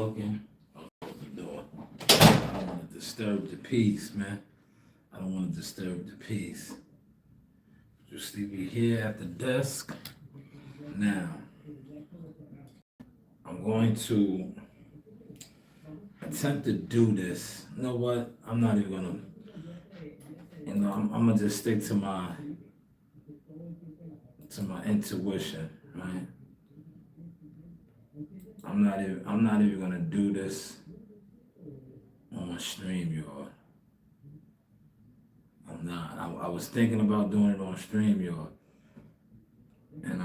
talking. I'll close the door. I don't want to disturb the peace, man. I don't want to disturb the peace. Just leave you here at the desk. Now, I'm going to attempt to do this. You know what? I'm not even gonna. I'm gonna just stick to my intuition, right? I'm not even gonna do this on StreamYard. I'm not. I was thinking about doing it on StreamYard, and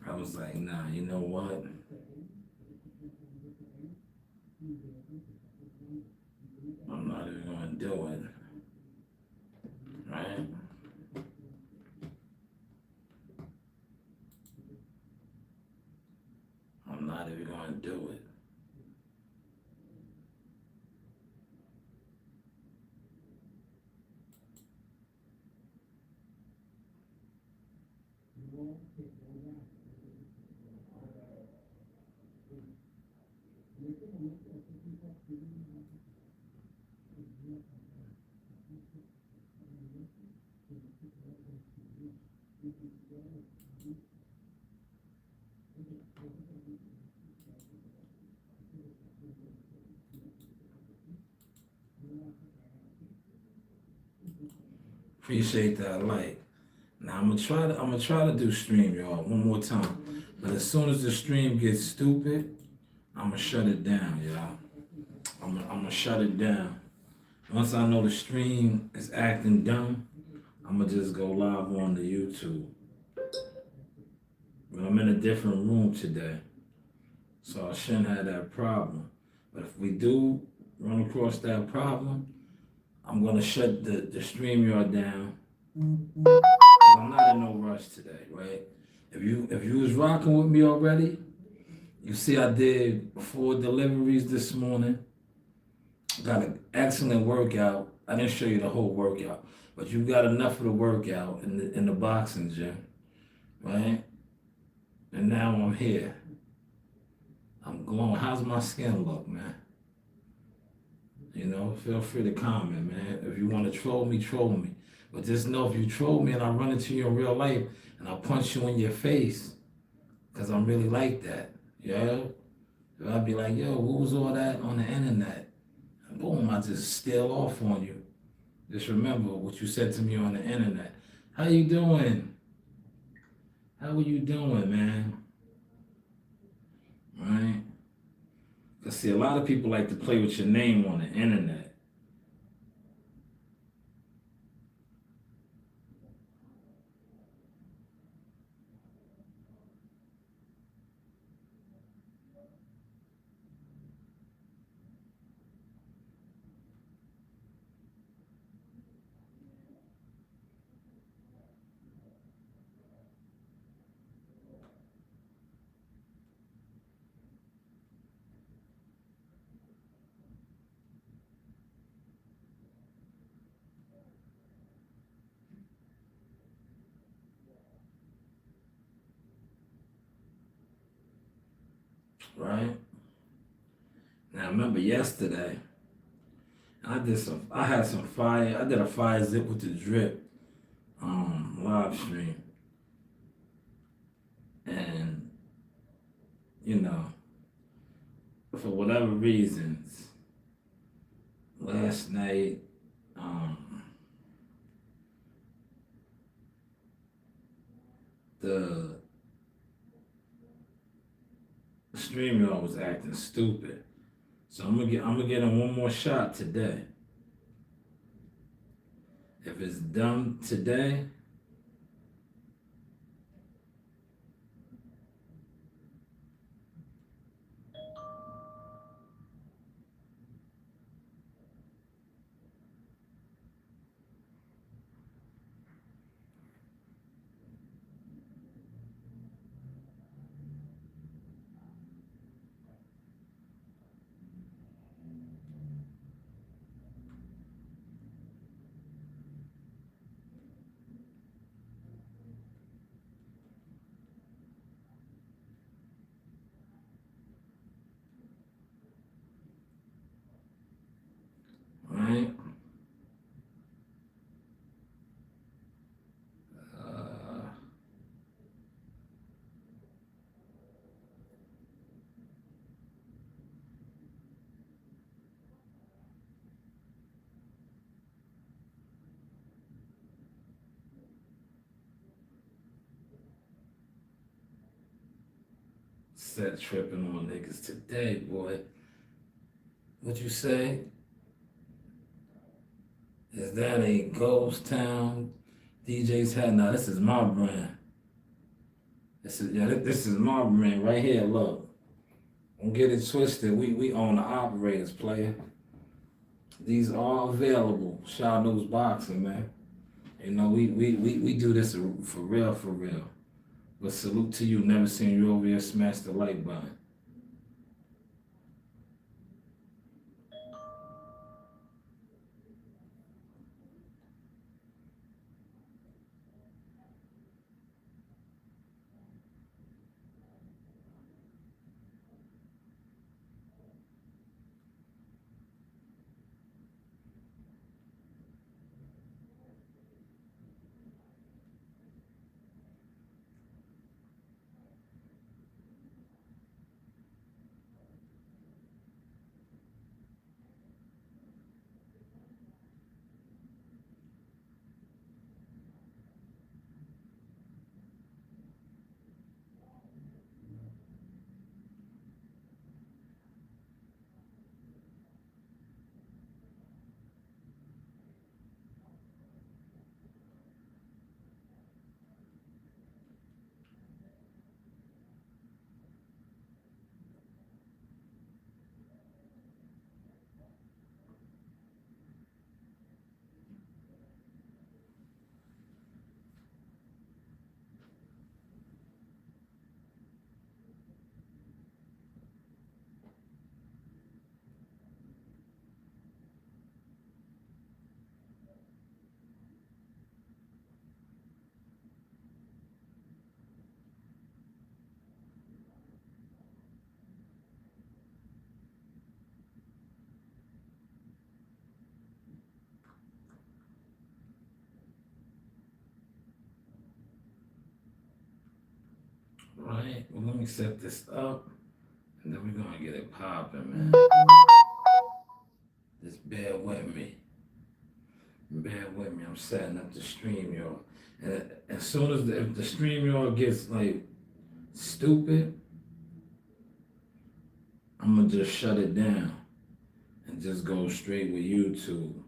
I was like, nah. You know what? I'm not even gonna do it, right? I'm not even gonna do it. Appreciate that light. Now I'm gonna try to do StreamYard one more time. But as soon as the stream gets stupid, I'm gonna shut it down, y'all. I'm gonna shut it down. Once I know the stream is acting dumb, I'm gonna just go live on the YouTube. But I'm in a different room today, so I shouldn't have that problem. But if we do run across that problem, I'm gonna shut the StreamYard down. 'Cause I'm not in no rush today, right? If you was rocking with me already, you see I did 4 deliveries this morning. Got an excellent workout. I didn't show you the whole workout, but you got enough of the workout in the boxing gym, right? And now I'm here. I'm glowing. How's my skin look, man? You know, feel free to comment, man. If you want to troll me, troll me. But just know if you troll me and I run into you in real life and I punch you in your face, because I'm really like that, yeah? I'll be like, yo, what was all that on the internet? And boom, I just steal off on you. Just remember what you said to me on the internet. How you doing? How are you doing, man? Right? Because see, a lot of people like to play with your name on the internet. Right? Now remember yesterday, I had some fire, I did a fire zip with the drip live stream. And, you know, for whatever reasons, last night, the StreamYard was acting stupid. So I'm gonna get him one more shot today. If it's done today, set tripping on niggas today, boy. What you say? Is that a ghost town? DJ's hat? Now this is my brand. This is my brand right here. Look, don't get it twisted. We own the operators, player. These are available. Shaw News Boxing, man. You know, we do this for real, for real. But salute to you. Never seen you over here smash the like button. Right? Well, let me set this up, and then we're gonna get it popping, man. Just bear with me. Bear with me. I'm setting up the stream, y'all. And as soon as if the stream, y'all, gets like stupid, I'm gonna just shut it down and just go straight with YouTube.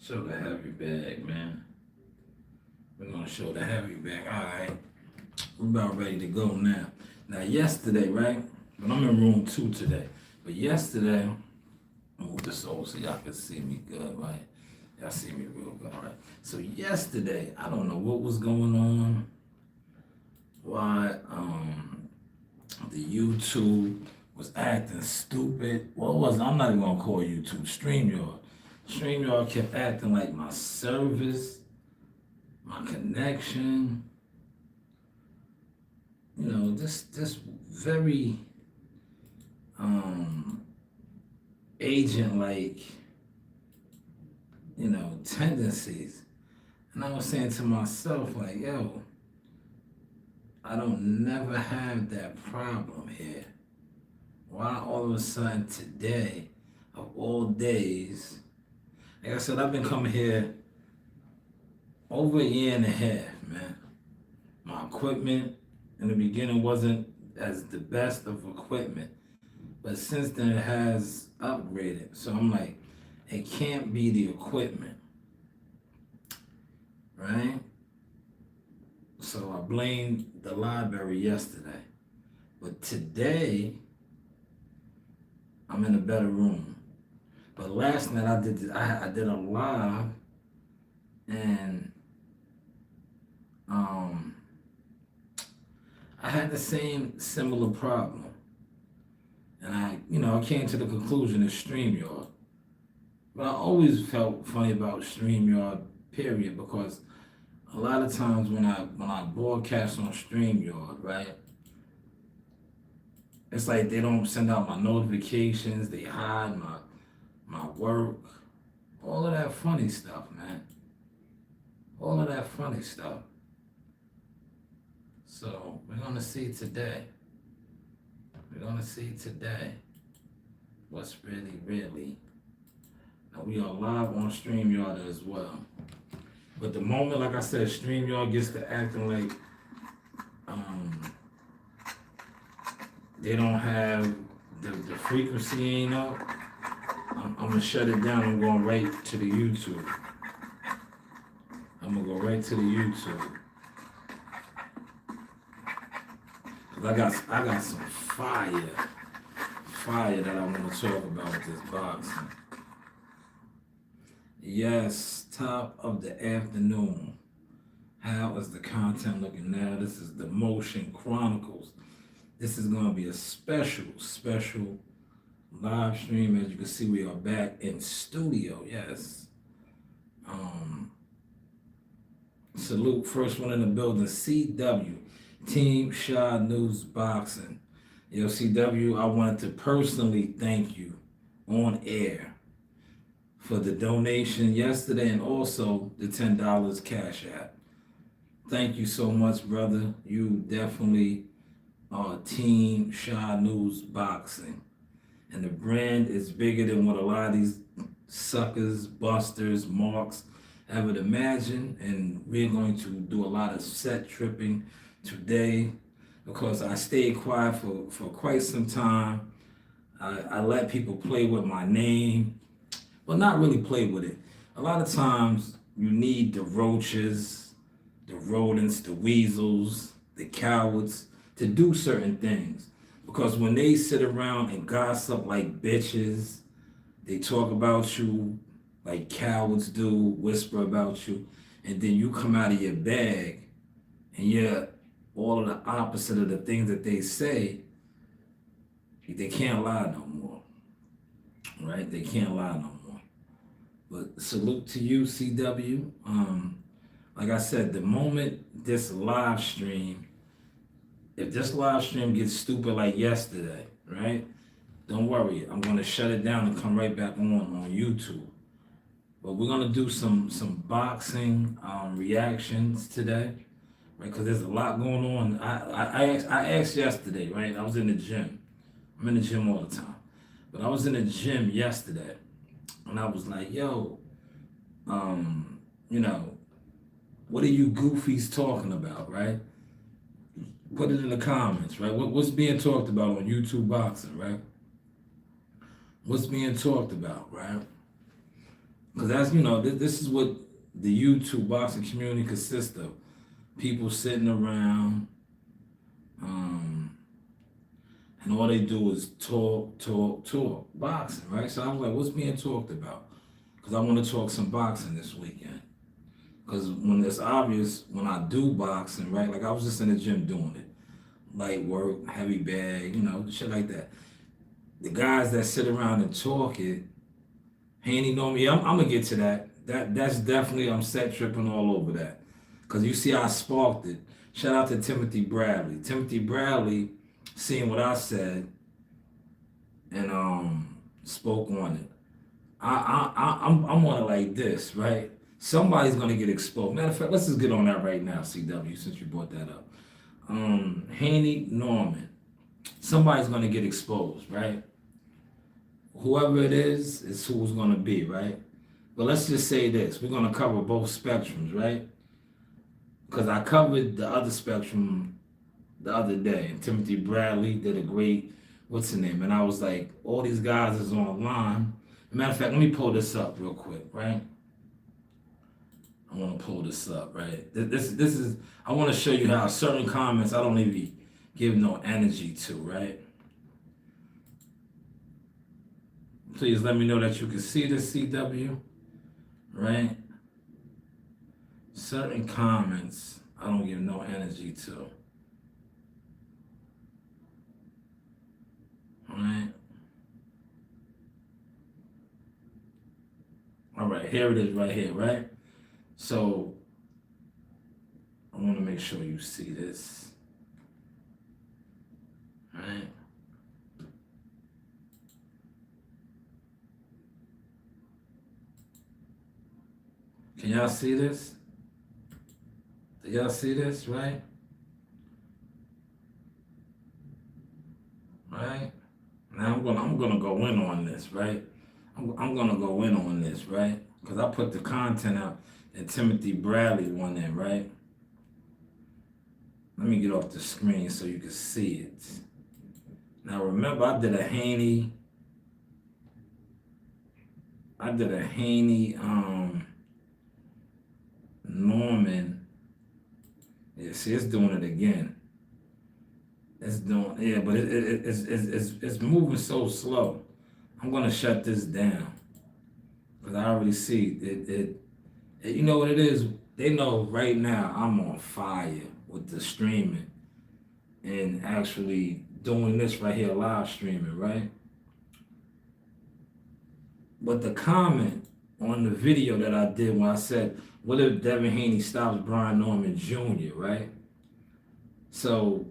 Show the heavy bag, man. We're gonna show the heavy bag. All right, we're about ready to go now. Now, yesterday, right? But I'm in room 2 today. But yesterday, I'll move this over so y'all can see me good, right? Y'all see me real good, all right? So yesterday, I don't know what was going on. Why the YouTube was acting stupid. What was it? I'm not even gonna call YouTube StreamYard. StreamYard kept acting like my service, my connection, you know, this very agent like tendencies. And I was saying to myself, like, yo, I don't never have that problem here. Why all of a sudden today, of all days, like I said, I've been coming here over a year and a half, man. My equipment in the beginning wasn't as the best of equipment, but since then it has upgraded. So I'm like, it can't be the equipment, right? So I blamed the library yesterday. But today, I'm in a better room. But last night I did a live, and um I had the same similar problem. And I came to the conclusion it's StreamYard. But I always felt funny about StreamYard, period, because a lot of times when I broadcast on StreamYard, right, it's like they don't send out my notifications, they hide my work, all of that funny stuff, man. All of that funny stuff. So we're gonna see today. We're gonna see today what's really. Now we are live on StreamYard as well. But the moment, like I said, StreamYard gets to acting like they don't have the frequency ain't up, I'm gonna shut it down. I'm going right to the YouTube. I'm gonna go right to the YouTube. Cause I got some fire that I want to talk about with this boxing. Yes, top of the afternoon. How is the content looking now? This is the Motion Chronicles. This is going to be a special live stream. As you can see, we are back in studio. Yes. Salute, first one in the building, CW, Team Shaw News Boxing. Yo, CW, I wanted to personally thank you on air for the donation yesterday and also the $10 Cash App. Thank you so much, brother. You definitely are Team Shaw News Boxing. And the brand is bigger than what a lot of these suckers, busters, marks ever imagine. And we're going to do a lot of set tripping today because I stayed quiet for quite some time. I let people play with my name, but not really play with it. A lot of times you need the roaches, the rodents, the weasels, the cowards to do certain things. Because when they sit around and gossip like bitches, they talk about you like cowards do, whisper about you, and then you come out of your bag and you're all of the opposite of the things that they say, they can't lie no more. Right? They can't lie no more. But salute to you, CW. Like I said, the moment this live stream, if this live stream gets stupid like yesterday, right? Don't worry, I'm gonna shut it down and come right back on YouTube. But we're gonna do some boxing reactions today, right? Because there's a lot going on. I asked yesterday, right? I was in the gym. I'm in the gym all the time, but I was in the gym yesterday, and I was like, yo, you know, what are you goofies talking about, right? Put it in the comments, right? What's being talked about on YouTube boxing, right? What's being talked about, right? Because that's, this is what the YouTube boxing community consists of. People sitting around, and all they do is talk, boxing, right? So I was like, what's being talked about? Because I want to talk some boxing this weekend. Because when it's obvious, when I do boxing, right? Like I was just in the gym doing it. Light work, heavy bag, shit like that. The guys that sit around and talk it, Haney know me. I'm gonna get to that. That's definitely, I'm set tripping all over that. Cause you see I sparked it. Shout out to Timothy Bradley. Timothy Bradley seen what I said and spoke on it. I'm on it like this, right? Somebody's gonna get exposed. Matter of fact, let's just get on that right now, CW, since you brought that up. Haney Norman. Somebody's gonna get exposed, right? Whoever it is who's gonna be, right? But let's just say this: we're gonna cover both spectrums, right? Because I covered the other spectrum the other day, and Timothy Bradley did a great, what's the name? And I was like, all these guys is online. Matter of fact, let me pull this up real quick, right? I want to pull this up, right? This is I want to show you how certain comments I don't even give no energy to, right? Please let me know that you can see this, CW, right? Certain comments I don't give no energy to. Right. All right, here it is right here, right? So I want to make sure you see this. Right? Can y'all see this? Do y'all see this, right? Right? Now I'm gonna go in on this, right? I'm gonna go in on this, right? Because I put the content out and Timothy Bradley one in, right? Let me get off the screen so you can see it. Now remember, I did a Haney Norman. Yeah, see, it's doing it again. It's doing, yeah, but it's moving so slow. I'm gonna shut this down because I already see it. You know what it is? They know right now I'm on fire with the streaming and actually doing this right here, live streaming, right? But the comment on the video that I did when I said, "What if Devin Haney stops Brian Norman Jr.?" Right? So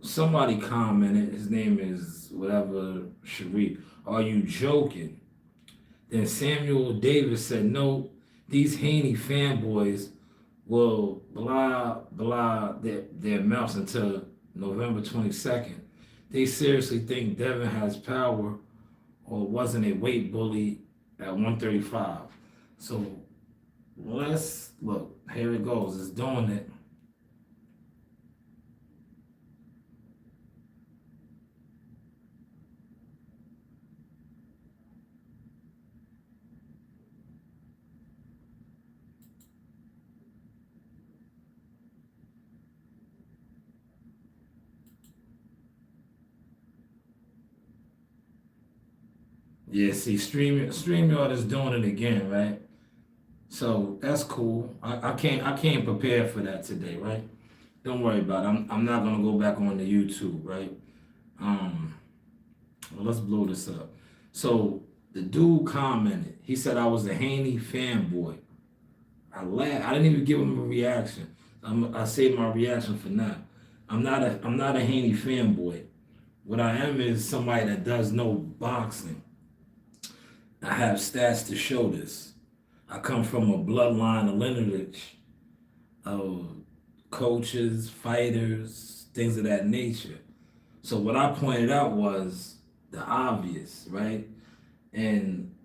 somebody commented, his name is whatever Sharif. Are you joking? Then Samuel Davis said, no, these Haney fanboys will blah their mouths until November 22nd. They seriously think Devin has power or wasn't a weight bully at 135. So let's look, here it goes, it's doing it. Yeah, see, StreamYard is doing it again, right? So that's cool. I can't prepare for that today, right? Don't worry about it. I'm not gonna go back on the YouTube, right? Um, well, let's blow this up. So the dude commented. He said I was a Haney fanboy. I laughed. I didn't even give him a reaction. I saved my reaction for now. I'm not a Haney fanboy. What I am is somebody that does know boxing. I have stats to show this. I come from a bloodline of lineage of coaches, fighters, things of that nature. So what I pointed out was the obvious, right? And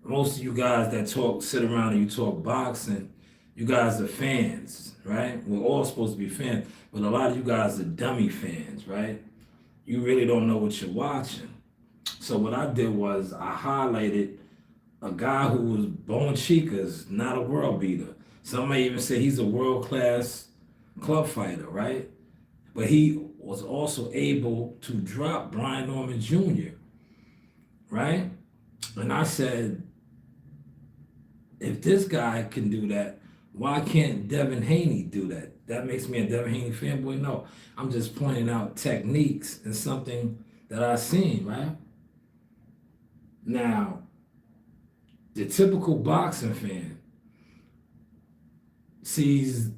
most of you guys that sit around and you talk boxing, you guys are fans, right? We're all supposed to be fans, but a lot of you guys are dummy fans, right? You really don't know what you're watching. So what I did was I highlighted a guy who was Bone Chicas, not a world beater. Some may even say he's a world class club fighter, right? But he was also able to drop Brian Norman Jr., right? And I said, if this guy can do that, why can't Devin Haney do that? That makes me a Devin Haney fanboy? No, I'm just pointing out techniques and something that I've seen, right? Now, the typical boxing fan sees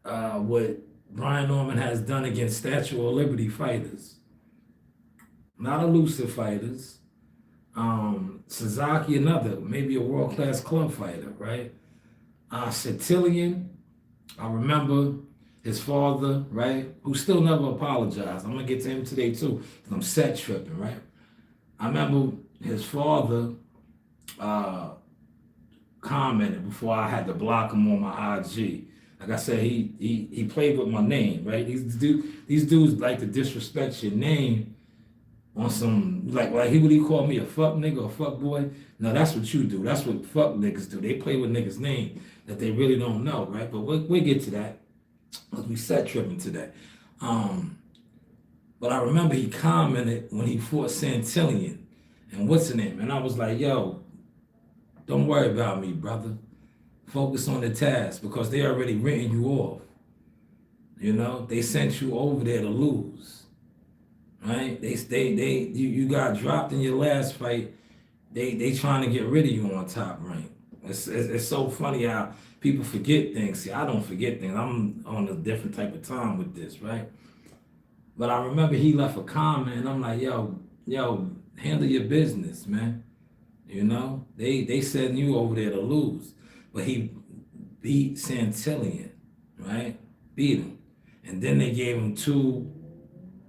what Brian Norman has done against Statue of Liberty fighters, not elusive fighters, Sasaki, another, maybe a world-class club fighter, right? Shatillian, I remember his father, right, who still never apologized. I'm gonna get to him today too, because I'm set tripping, right? I remember his father uh, commented before I had to block him on my IG. Like I said, he played with my name, right? These dudes like to disrespect your name on some like he would he call me a fuck nigga or fuck boy. No, that's what you do. That's what fuck niggas do. They play with niggas' name that they really don't know, right? But we'll get to that because we set tripping today. Um, but I remember he commented when he fought Santillion and what's the name, and I was like, yo, don't worry about me, brother. Focus on the task because they already written you off. You know, they sent you over there to lose, right? You got dropped in your last fight. They trying to get rid of you on Top Rank. It's so funny how people forget things. See, I don't forget things. I'm on a different type of time with this, right? But I remember he left a comment, and I'm like, yo, handle your business, man. You know, they sending you over there to lose, but he beat Santillion, right? Beat him, and then they gave him two.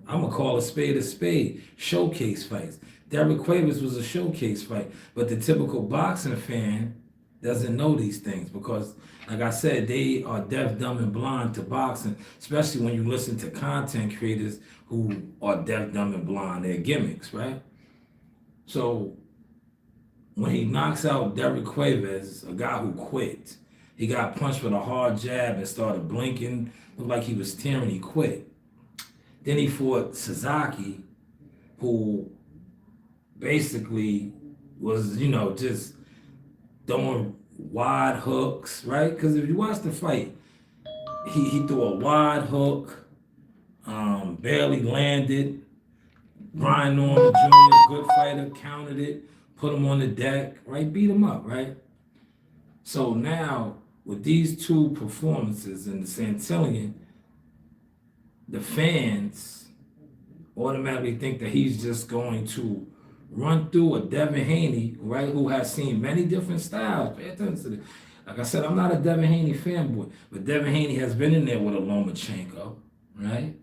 I'm gonna call a spade. Showcase fights. Derek Quavers was a showcase fight, but the typical boxing fan doesn't know these things because, like I said, they are deaf, dumb, and blind to boxing. Especially when you listen to content creators who are deaf, dumb, and blind. They're gimmicks, right? So when he knocks out Derek Quavers, a guy who quit, he got punched with a hard jab and started blinking, looked like he was tearing. He quit. Then he fought Sasaki, who basically was, just throwing wide hooks, right? Because if you watch the fight, he threw a wide hook, barely landed. Brian Norman Jr., good fighter, countered it, put him on the deck, right? Beat him up, right? So now, with these two performances in the Santillion, the fans automatically think that he's just going to run through a Devin Haney, right, who has seen many different styles. Pay attention to this. Like I said, I'm not a Devin Haney fanboy, but Devin Haney has been in there with a Lomachenko, right?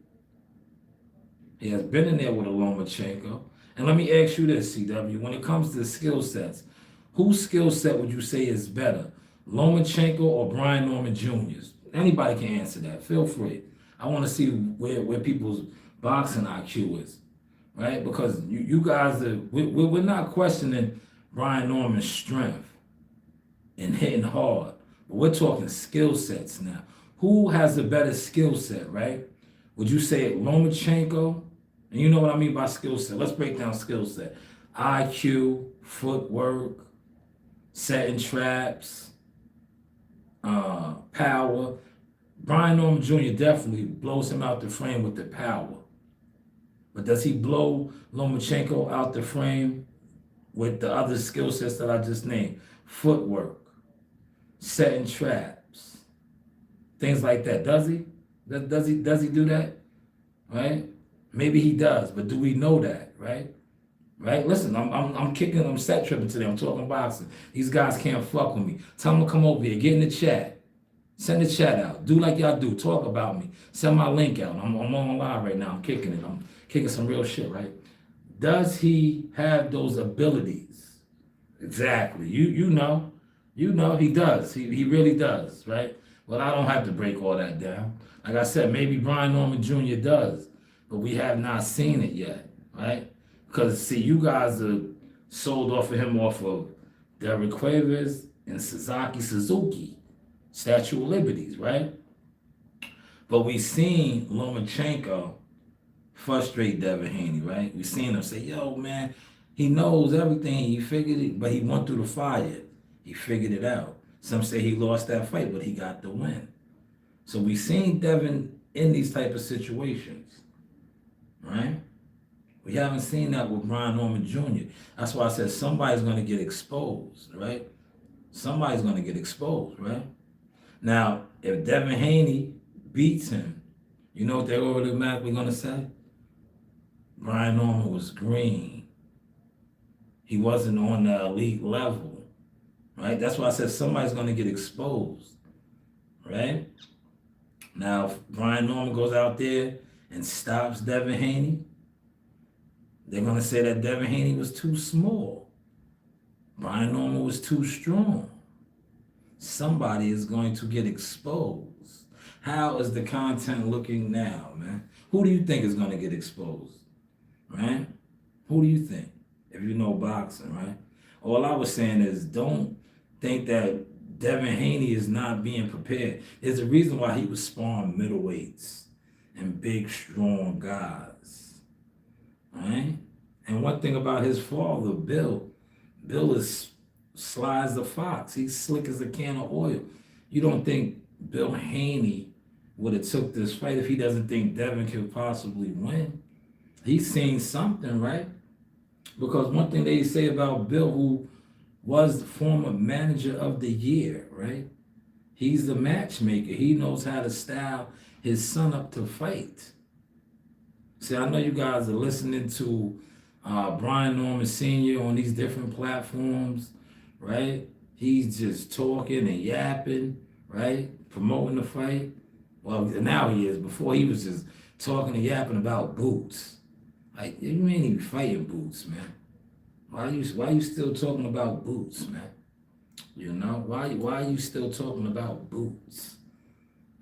He has been in there with a Lomachenko. And let me ask you this, CW, when it comes to skill sets, whose skill set would you say is better, Lomachenko or Brian Norman Jr.'s? Anybody can answer that. Feel free. I want to see where people's boxing IQ is, right? Because you guys we're not questioning Brian Norman's strength and hitting hard, but we're talking skill sets now. Who has a better skill set, right? Would you say Lomachenko? And you know what I mean by skill set. Let's break down skill set. IQ, footwork, setting traps, power. Brian Norman Jr. definitely blows him out the frame with the power. But does he blow Lomachenko out the frame with the other skill sets that I just named? Footwork, setting traps, things like that. Does he? Does he do that? Right? Maybe he does, but do we know that? Right? Right? Listen, I'm set tripping today. I'm talking boxing. These guys can't fuck with me. Tell them to come over here. Get in the chat. Send the chat out. Do like y'all do. Talk about me. Send my link out. I'm on live right now. I'm kicking it. I'm kicking some real shit, right? Does he have those abilities? Exactly. You know. You know he does. He really does, right? Well, I don't have to break all that down. Like I said, maybe Brian Norman Jr. does, but we have not seen it yet, right? Because, see, you guys are sold off of him off of Derek Quavers and Sasaki Suzuki, Statue of Liberties, right? But we seen Lomachenko frustrate Devin Haney, right? We seen him say, yo, man, he knows everything. He figured it, but he went through the fire. He figured it out. Some say he lost that fight, but he got the win. So we seen Devin in these type of situations, right? We haven't seen that with Brian Norman Jr. That's why I said somebody's going to get exposed, right? Somebody's going to get exposed, right? Now, if Devin Haney beats him, you know what they're automatically going to say? Brian Norman was green. He wasn't on the elite level, right? That's why I said somebody's going to get exposed, right? Now, if Brian Norman goes out there and stops Devin Haney, they're going to say that Devin Haney was too small. Brian Norman was too strong. Somebody is going to get exposed. How is the content looking now, man? Who do you think is going to get exposed, right? Who do you think? If you know boxing, right? All I was saying is don't think that Devin Haney is not being prepared. There's a reason why he was sparring middleweights and big, strong guys, right? And one thing about his father, Bill is sly as a fox. He's slick as a can of oil. You don't think Bill Haney would have took this fight if he doesn't think Devin could possibly win? He's seen something, right? Because one thing they say about Bill, who was the former manager of the year, right? He's the matchmaker. He knows how to style his son up to fight. See, I know you guys are listening to Brian Norman Sr. on these different platforms, right? He's just talking and yapping, right? Promoting the fight. Well, now he is. Before he was just talking and yapping about Boots. Like, you ain't even fighting Boots, man. Why you still talking about Boots, man? You know, why are you still talking about Boots?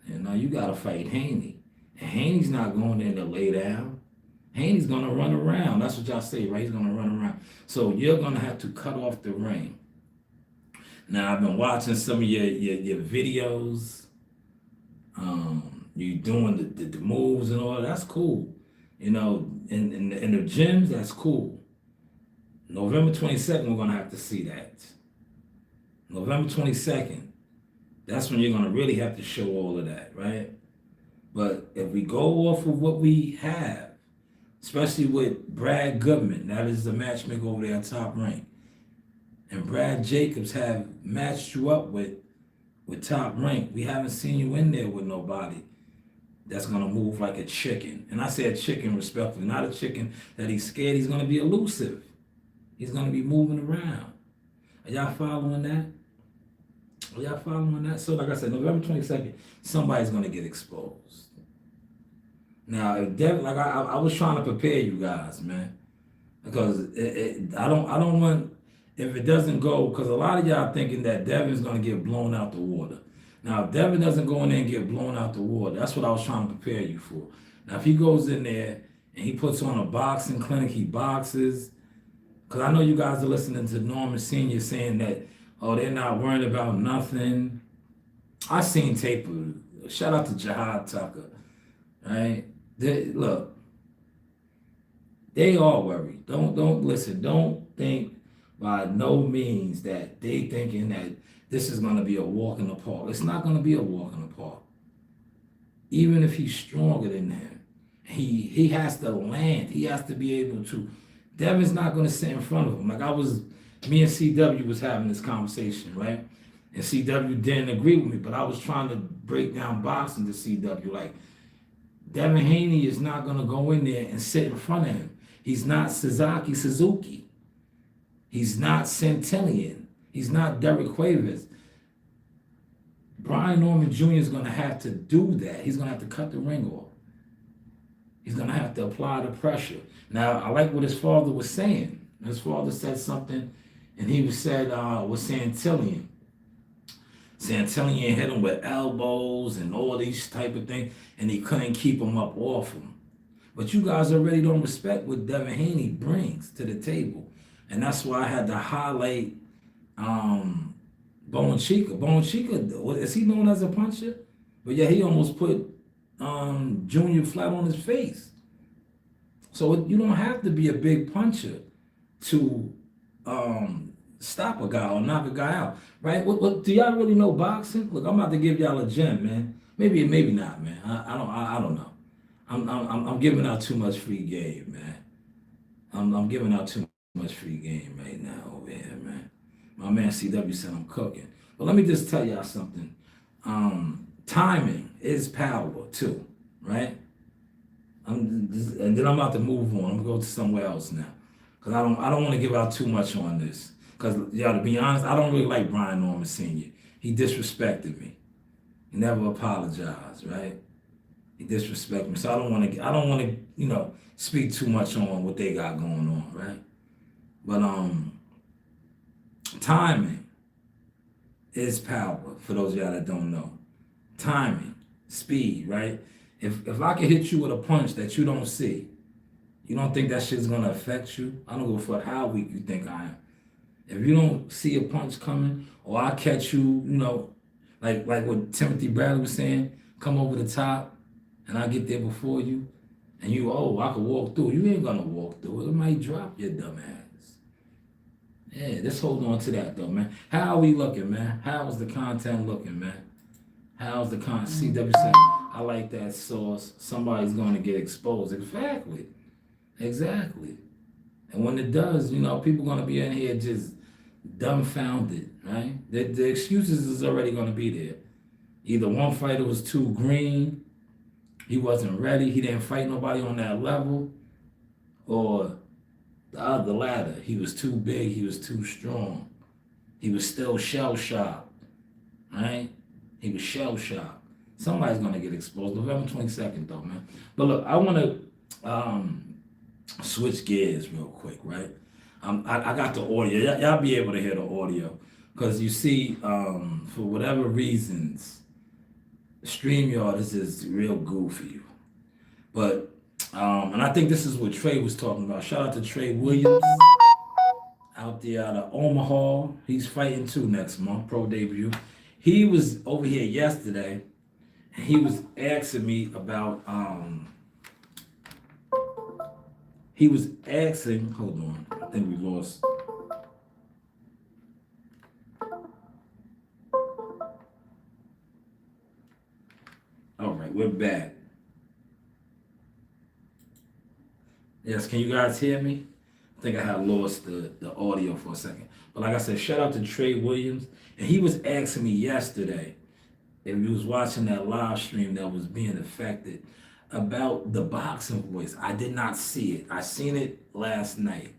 You know, you gotta fight Haney. And Haney's not going in to lay down. Haney's gonna run around. That's what y'all say, right? He's gonna run around. So you're gonna have to cut off the ring. Now I've been watching some of your videos. You doing the moves and all. That's cool. You know, in the gyms, that's cool. November 22nd, we're gonna have to see that. November 22nd, that's when you're gonna really have to show all of that, right? But if we go off of what we have, especially with Brad Goodman, that is the matchmaker over there at Top Rank, and Brad Jacobs have matched you up with Top Rank, we haven't seen you in there with nobody that's gonna move like a chicken. And I said chicken respectfully, not a chicken that he's scared. He's gonna be elusive. He's gonna be moving around. Are y'all following that? Are y'all following that? So like I said, November 22nd, somebody's gonna get exposed. Now, if Devin, like I was trying to prepare you guys, man, because I don't want, if it doesn't go, because a lot of y'all thinking that Devin's gonna get blown out the water. Now, if Devin doesn't go in there and get blown out the water, that's what I was trying to prepare you for. Now, if he goes in there and he puts on a boxing clinic, he boxes, because I know you guys are listening to Norman Sr. saying that, oh, they're not worried about nothing. I seen tape of, shout out to Jihad Tucker, right? Look, they are worried. Don't listen. Don't think by no means that they thinking that this is going to be a walk in the park. It's not going to be a walk in the park. Even if he's stronger than him, he has to land. He has to be able to. Devin's not going to sit in front of him. Like me and CW was having this conversation, right? And CW didn't agree with me, but I was trying to break down boxing to CW. Like, Devin Haney is not going to go in there and sit in front of him. He's not Suzuki. He's not Centillion. He's not Derek Cuevas. Brian Norman Jr. is going to have to do that. He's going to have to cut the ring off. He's going to have to apply the pressure. Now, I like what his father was saying. His father said something, and he said, with Centillion. Centillion hit him with elbows and all these type of things, and he couldn't keep him up off him. But you guys already don't respect what Devin Haney brings to the table. And that's why I had to highlight Bone Chica. Bone Chica, is he known as a puncher? But yeah, he almost put Junior flat on his face. So you don't have to be a big puncher to stop a guy or knock a guy out, right? What do y'all really know boxing? Look, I'm about to give y'all a gem, man. Maybe not, man. I don't know. I'm giving out too much free game, man. I'm giving out too much free game right now over here, man. My man CW said I'm cooking. But let me just tell y'all something. Timing is power too, right? And then I'm about to move on. I'm gonna go to somewhere else now. Cause I don't want to give out too much on this. Cause y'all, to be honest, I don't really like Brian Norman Sr. He disrespected me. He never apologized, right? He disrespected me. So I don't want to, speak too much on what they got going on, right? But timing is power, for those of y'all that don't know. Timing, speed, right? If I can hit you with a punch that you don't see, you don't think that shit's gonna affect you? I don't give a fuck how weak you think I am. If you don't see a punch coming, or I catch you, like what Timothy Bradley was saying, come over the top, and I get there before you, and I could walk through. You ain't gonna walk through it. It might drop your dumb ass. Yeah, let's hold on to that though, man. How are we looking, man? How's the content looking, man? How's the CW saying, I like that sauce. Somebody's gonna get exposed. Exactly. And when it does, people gonna be in here just dumbfounded, right? The excuses is already gonna be there. Either one fighter was too green, he wasn't ready, he didn't fight nobody on that level, or the latter, he was too big, he was too strong. He was still shell-shocked, right? He was shell-shocked. Somebody's gonna get exposed. November 22nd though, man. But look, I wanna switch gears real quick, right? I got the audio. Y'all be able to hear the audio. Because you see, for whatever reasons, StreamYard is real goofy. But, and I think this is what Trey was talking about. Shout out to Trey Williams out there out of Omaha. He's fighting too next month, pro debut. He was over here yesterday, and he was asking me about, hold on, I think we lost. All right, we're back. Yes, can you guys hear me? I think I had lost the audio for a second. But like I said, shout out to Trey Williams. And he was asking me yesterday, if he was watching that live stream that was being affected, about the boxing voice. I did not see it. I seen it last night.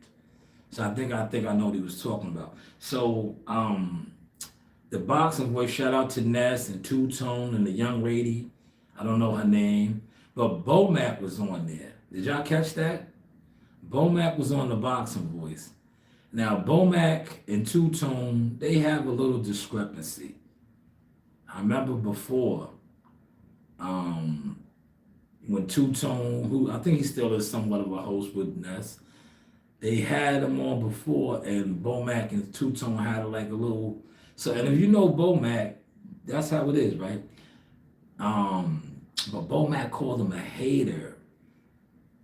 So I think I know what he was talking about. So the boxing voice, shout out to Ness and Two Tone and the young lady. I don't know her name. But Bomac was on there. Did y'all catch that? Bomac was on the boxing voice. Now Bomac and Two Tone, they have a little discrepancy. I remember before, when Two Tone, who I think he still is somewhat of a host with Ness, they had him on before, and Bomac and Two Tone had like a little. So, and if you know Bomac, that's how it is, right? But Bomac called him a hater,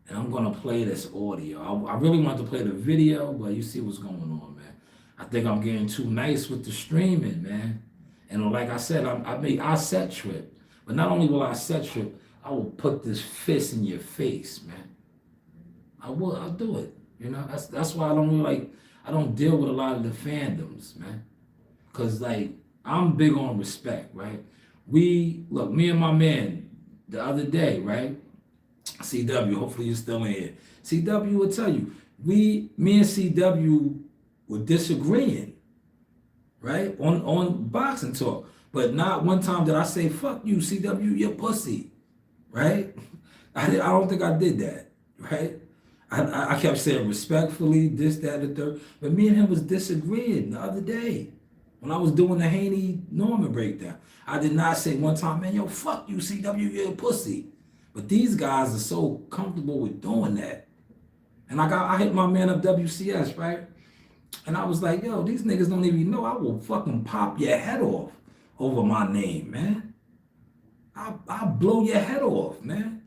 and I'm gonna play this audio. I really wanted to play the video, but you see what's going on, man. I think I'm getting too nice with the streaming, man. And like I said, I set trip, but not only will I set trip, I will put this fist in your face, man. I'll do it. That's why I don't deal with a lot of the fandoms, man. Cause like, I'm big on respect, right? Me and my man, the other day, right? CW, hopefully you're still in here. CW will tell you, me and CW were disagreeing, right? On boxing talk. But not one time did I say, fuck you, CW, you're pussy. Right? I don't think I did that, right? I kept saying respectfully, this, that, and the third. But me and him was disagreeing the other day when I was doing the Haney Norman breakdown. I did not say one time, man, yo, fuck you, CW, you're a pussy. But these guys are so comfortable with doing that. And I hit my man up WCS, right? And I was like, yo, these niggas don't even know I will fucking pop your head off over my name, man. I'll blow your head off, man.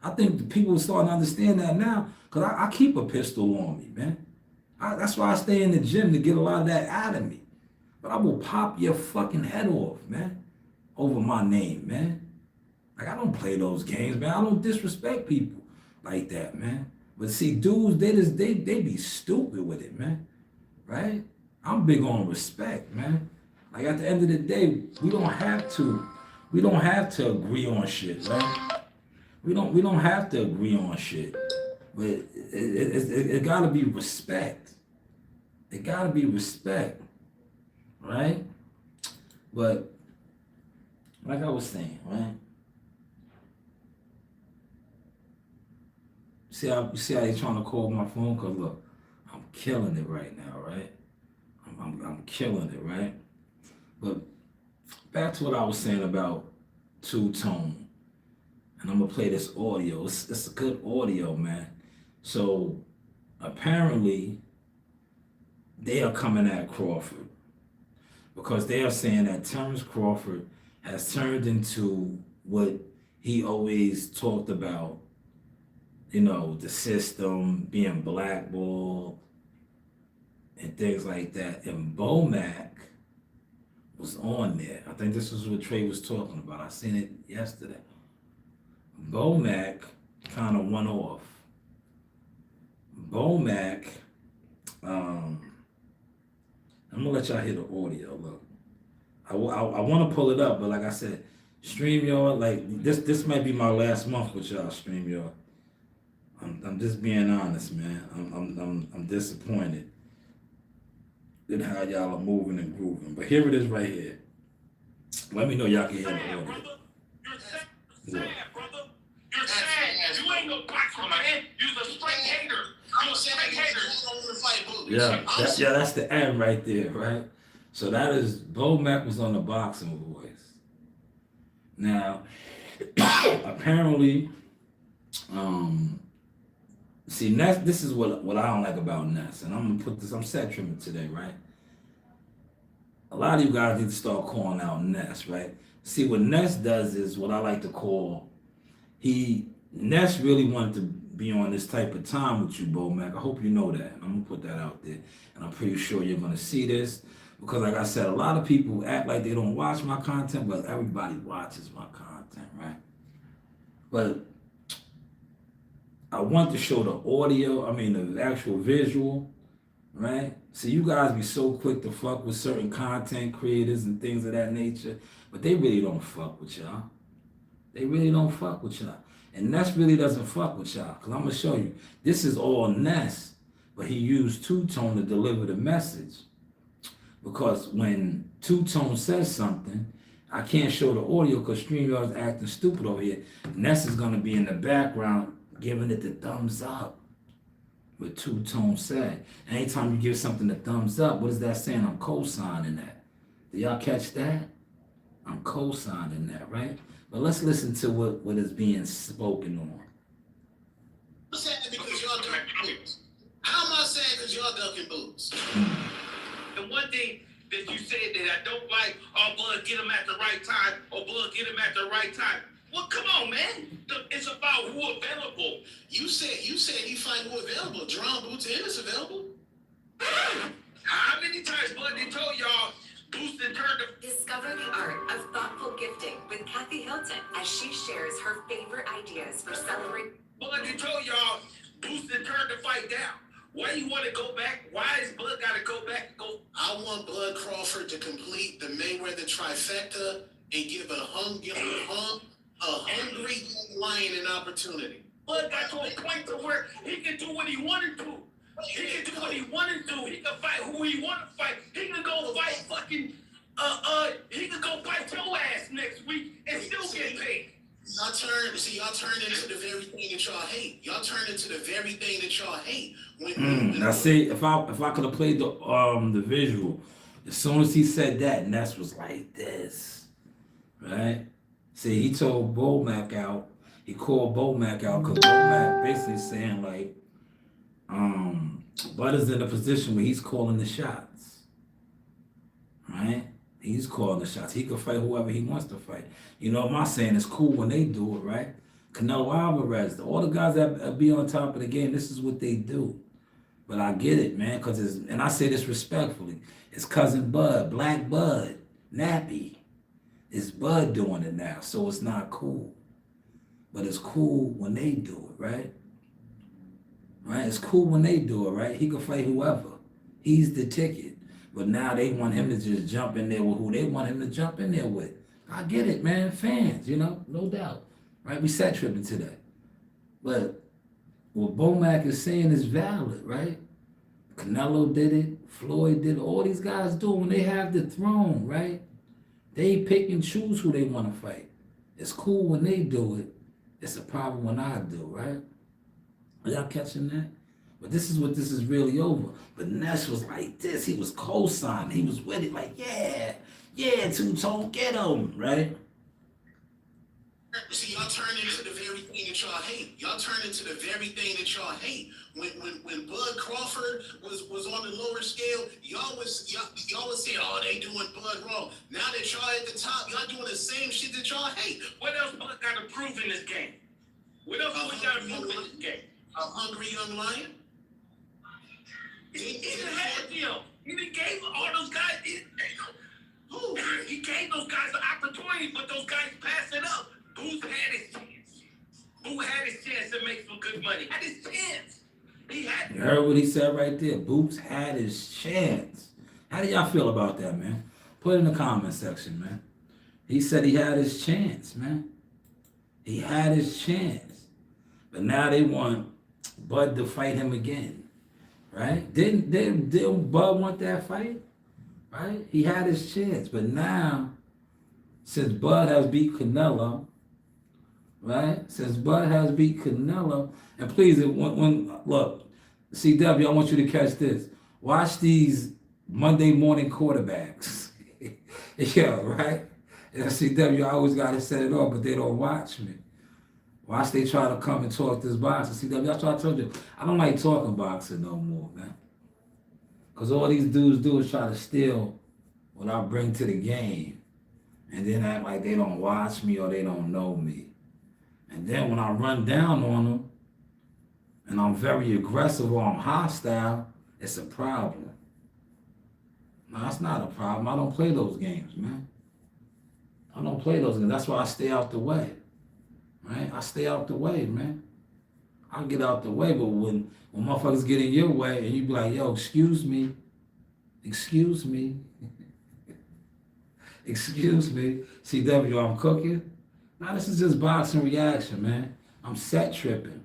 I think the people are starting to understand that now, because I keep a pistol on me, man. That's why I stay in the gym, to get a lot of that out of me. But I will pop your fucking head off, man, over my name, man. Like, I don't play those games, man. I don't disrespect people like that, man. But see, dudes, they be stupid with it, man. Right? I'm big on respect, man. Like, at the end of the day, we don't have to agree on shit, right? We don't have to agree on shit. But it gotta be respect. It gotta be respect, right? But like I was saying, right? See how they trying to call my phone? Cause look, I'm killing it right now, right? I'm killing it, right? But back to what I was saying about two tone, and I'm gonna play this audio. It's a good audio, man. So apparently they are coming at Crawford because they are saying that Terrence Crawford has turned into what he always talked about, the system being blackballed and things like that. And Bomac was on there. I think this was what Trey was talking about. I seen it yesterday. Bomac kind of went off. Bomac, I'm gonna let y'all hear the audio. Look, I want to pull it up, but like I said, StreamYard, like this might be my last month with y'all, StreamYard. I'm just being honest, man. I'm disappointed in how y'all are moving and grooving. But here it is right here. Let me know y'all can hear the audio. You're sad, brother. You're sad. You ain't no boxer, man. You're a straight hater. You're a straight hater. That's the end right there, right? So that is Bomac was on the Boxing Voice. Now, apparently, see, Ness, this is what I don't like about Ness, and I'm gonna put this. I'm set trimming today, right? A lot of you guys need to start calling out Ness, right? See, what Ness does is what I like to call Ness really wanted to be on this type of time with you, Bomac. I hope you know that. I'm gonna put that out there, and I'm pretty sure you're gonna see this because, like I said, a lot of people act like they don't watch my content, but everybody watches my content, right? But I want to show the audio, the actual visual, right? So you guys be so quick to fuck with certain content creators and things of that nature, but they really don't fuck with y'all. They really don't fuck with y'all. And Ness really doesn't fuck with y'all, because I'm going to show you. This is all Ness, but he used Two Tone to deliver the message. Because when Two Tone says something, I can't show the audio because StreamYard's acting stupid over here. Ness is going to be in the background giving it the thumbs up. What Two Tone said. Anytime you give something a thumbs up, what is that saying? I'm co-signing that. Do y'all catch that? I'm co-signing that, right? But let's listen to what is being spoken on. I'm sad because y'all ducking boots. How am I sad because y'all ducking boots? The one thing that you said that I don't like, Bud, get him at the right time, or Bud, get him at the right time. Well, come on, man. It's about who available. You said you find who available. Jerome Boots is available. How many times, Bud, they told y'all Boostin turned to... Discover the art of thoughtful gifting with Kathy Hilton as she shares her favorite ideas for celebrating. Bud, they told y'all Boostin turned the fight down. Why you want to go back? Why is Bud got to go back and go? I want Bud Crawford to complete the Mayweather trifecta and give a hungry young lion an opportunity. Bud got to a point to where he can do what he wanted to. He can do what he wanted to. He can fight who he want to fight. He can go fight fucking, he can go fight your ass next week and still get paid. Y'all turn into the very thing that y'all hate. Y'all turn into the very thing that y'all hate. Now see, if I could have played the visual, as soon as he said that, Ness was like this, right? See, he told Bomac out. He called Bomac out because Bomac basically saying like, Bud is in a position where he's calling the shots, right? He's calling the shots. He can fight whoever he wants to fight. You know, my saying it's cool when they do it, right? Canelo Alvarez, all the guys that be on top of the game, this is what they do. But I get it, man, because and I say this respectfully, it's cousin Bud, Black Bud, Nappy. It's Bud doing it now, so it's not cool. But it's cool when they do it, right? Right? It's cool when they do it, right? He can fight whoever. He's the ticket. But now they want him to just jump in there with who they want him to jump in there with. I get it, man. Fans, no doubt. Right? We set tripping today. But what Bomac is saying is valid, right? Canelo did it, Floyd did it, all these guys do when they have the throne, right? They pick and choose who they want to fight. It's cool when they do it. It's a problem when I do, right? Are y'all catching that? But this is what this is really over. But Ness was like this. He was co-signing. He was with it like, yeah, Two-Tone, get him, right? See, y'all turn into the very thing that y'all hate. Y'all turn into the very thing that y'all hate. When Bud Crawford was on the lower scale, y'all was saying, oh, they doing Bud wrong. Now that y'all at the top, y'all doing the same shit that y'all hate. What else Bud got to prove in this game? What else Bud got to prove in this game? A hungry young lion? He didn't have them. He didn't gave all those guys. He gave those guys the opportunity, but those guys passed it up. Booth had his chance. Booth had his chance to make some good money. Had his chance. He had. You heard what he said right there. Boots had his chance. How do y'all feel about that, man? Put it in the comment section, man. He said he had his chance, man. He had his chance. But now they want Bud to fight him again, right? Didn't Bud want that fight? Right? He had his chance. But now, since Bud has beat Canelo, right? Since Bud has beat Canelo, and please, look, CW, I want you to catch this. Watch these Monday morning quarterbacks. Yeah, right? And CW, I always got to set it off, but they don't watch me. Watch they try to come and talk this boxing. CW, that's why I told you, I don't like talking boxing no more, man. Because all these dudes do is try to steal what I bring to the game and then act like they don't watch me or they don't know me. And then when I run down on them and I'm very aggressive or I'm hostile, it's a problem. No, it's not a problem. I don't play those games, man. I don't play those games. That's why I stay out the way, right? I stay out the way, man. I'll get out the way, but when motherfuckers get in your way and you be like, yo, excuse me, excuse me, CW, I'm cooking. Now this is just boxing reaction, man. I'm set tripping.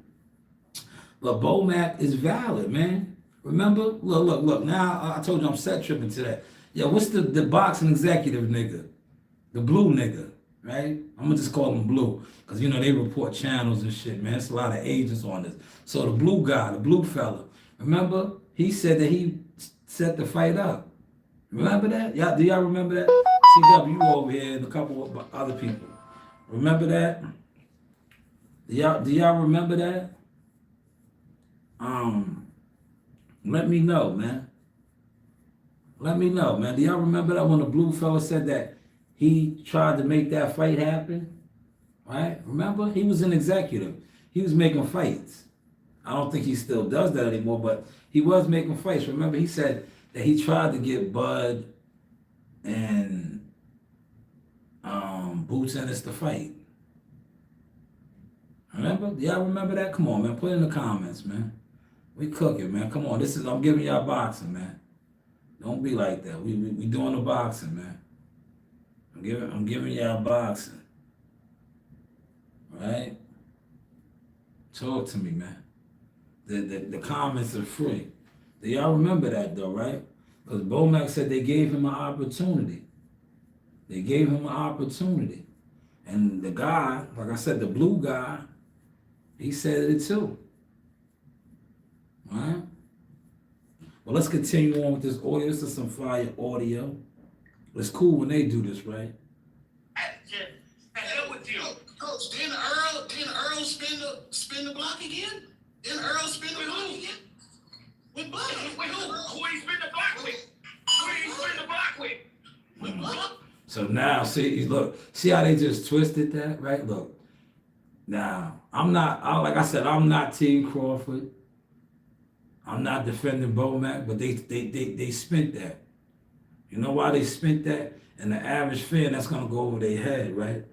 But Bomac is valid, man. Remember? Look. Now I told you I'm set tripping to that. Yo, what's the boxing executive nigga? The blue nigga, right? I'm gonna just call him Blue. Because, you know, they report channels and shit, man. It's a lot of agents on this. So the blue guy, the blue fella, remember? He said that he set the fight up. Remember that? Do y'all remember that? CW, you over here and a couple of other people. Remember that? Do y'all remember that? Let me know, man. Let me know, man. Do y'all remember that when the blue fella said that he tried to make that fight happen? Right? Remember? He was an executive. He was making fights. I don't think he still does that anymore, but he was making fights. Remember, he said that he tried to get Bud and Boots Ennis to fight. Remember? Y'all remember that? Come on, man. Put it in the comments, man. We cooking, man. Come on. I'm giving y'all boxing, man. Don't be like that. We doing the boxing, man. I'm giving y'all boxing. Right? Talk to me, man. The comments are free. Do y'all remember that though, right? Because Bomac said they gave him an opportunity. They gave him an opportunity. And the guy, like I said, the blue guy, he said it too. Right? Well, let's continue on with this audio. This is some fire audio. It's cool when they do this, right? Coach, didn't Earl spin the block again? Didn't Earl spin the block again? With Bud. Wait, who he spin the block with? Who he spin the block with? With Bud. So now, see how they just twisted that, right? Look, now, like I said, I'm not Team Crawford. I'm not defending Bomac, but they spent that. You know why they spent that? And the average fan, that's going to go over their head, right?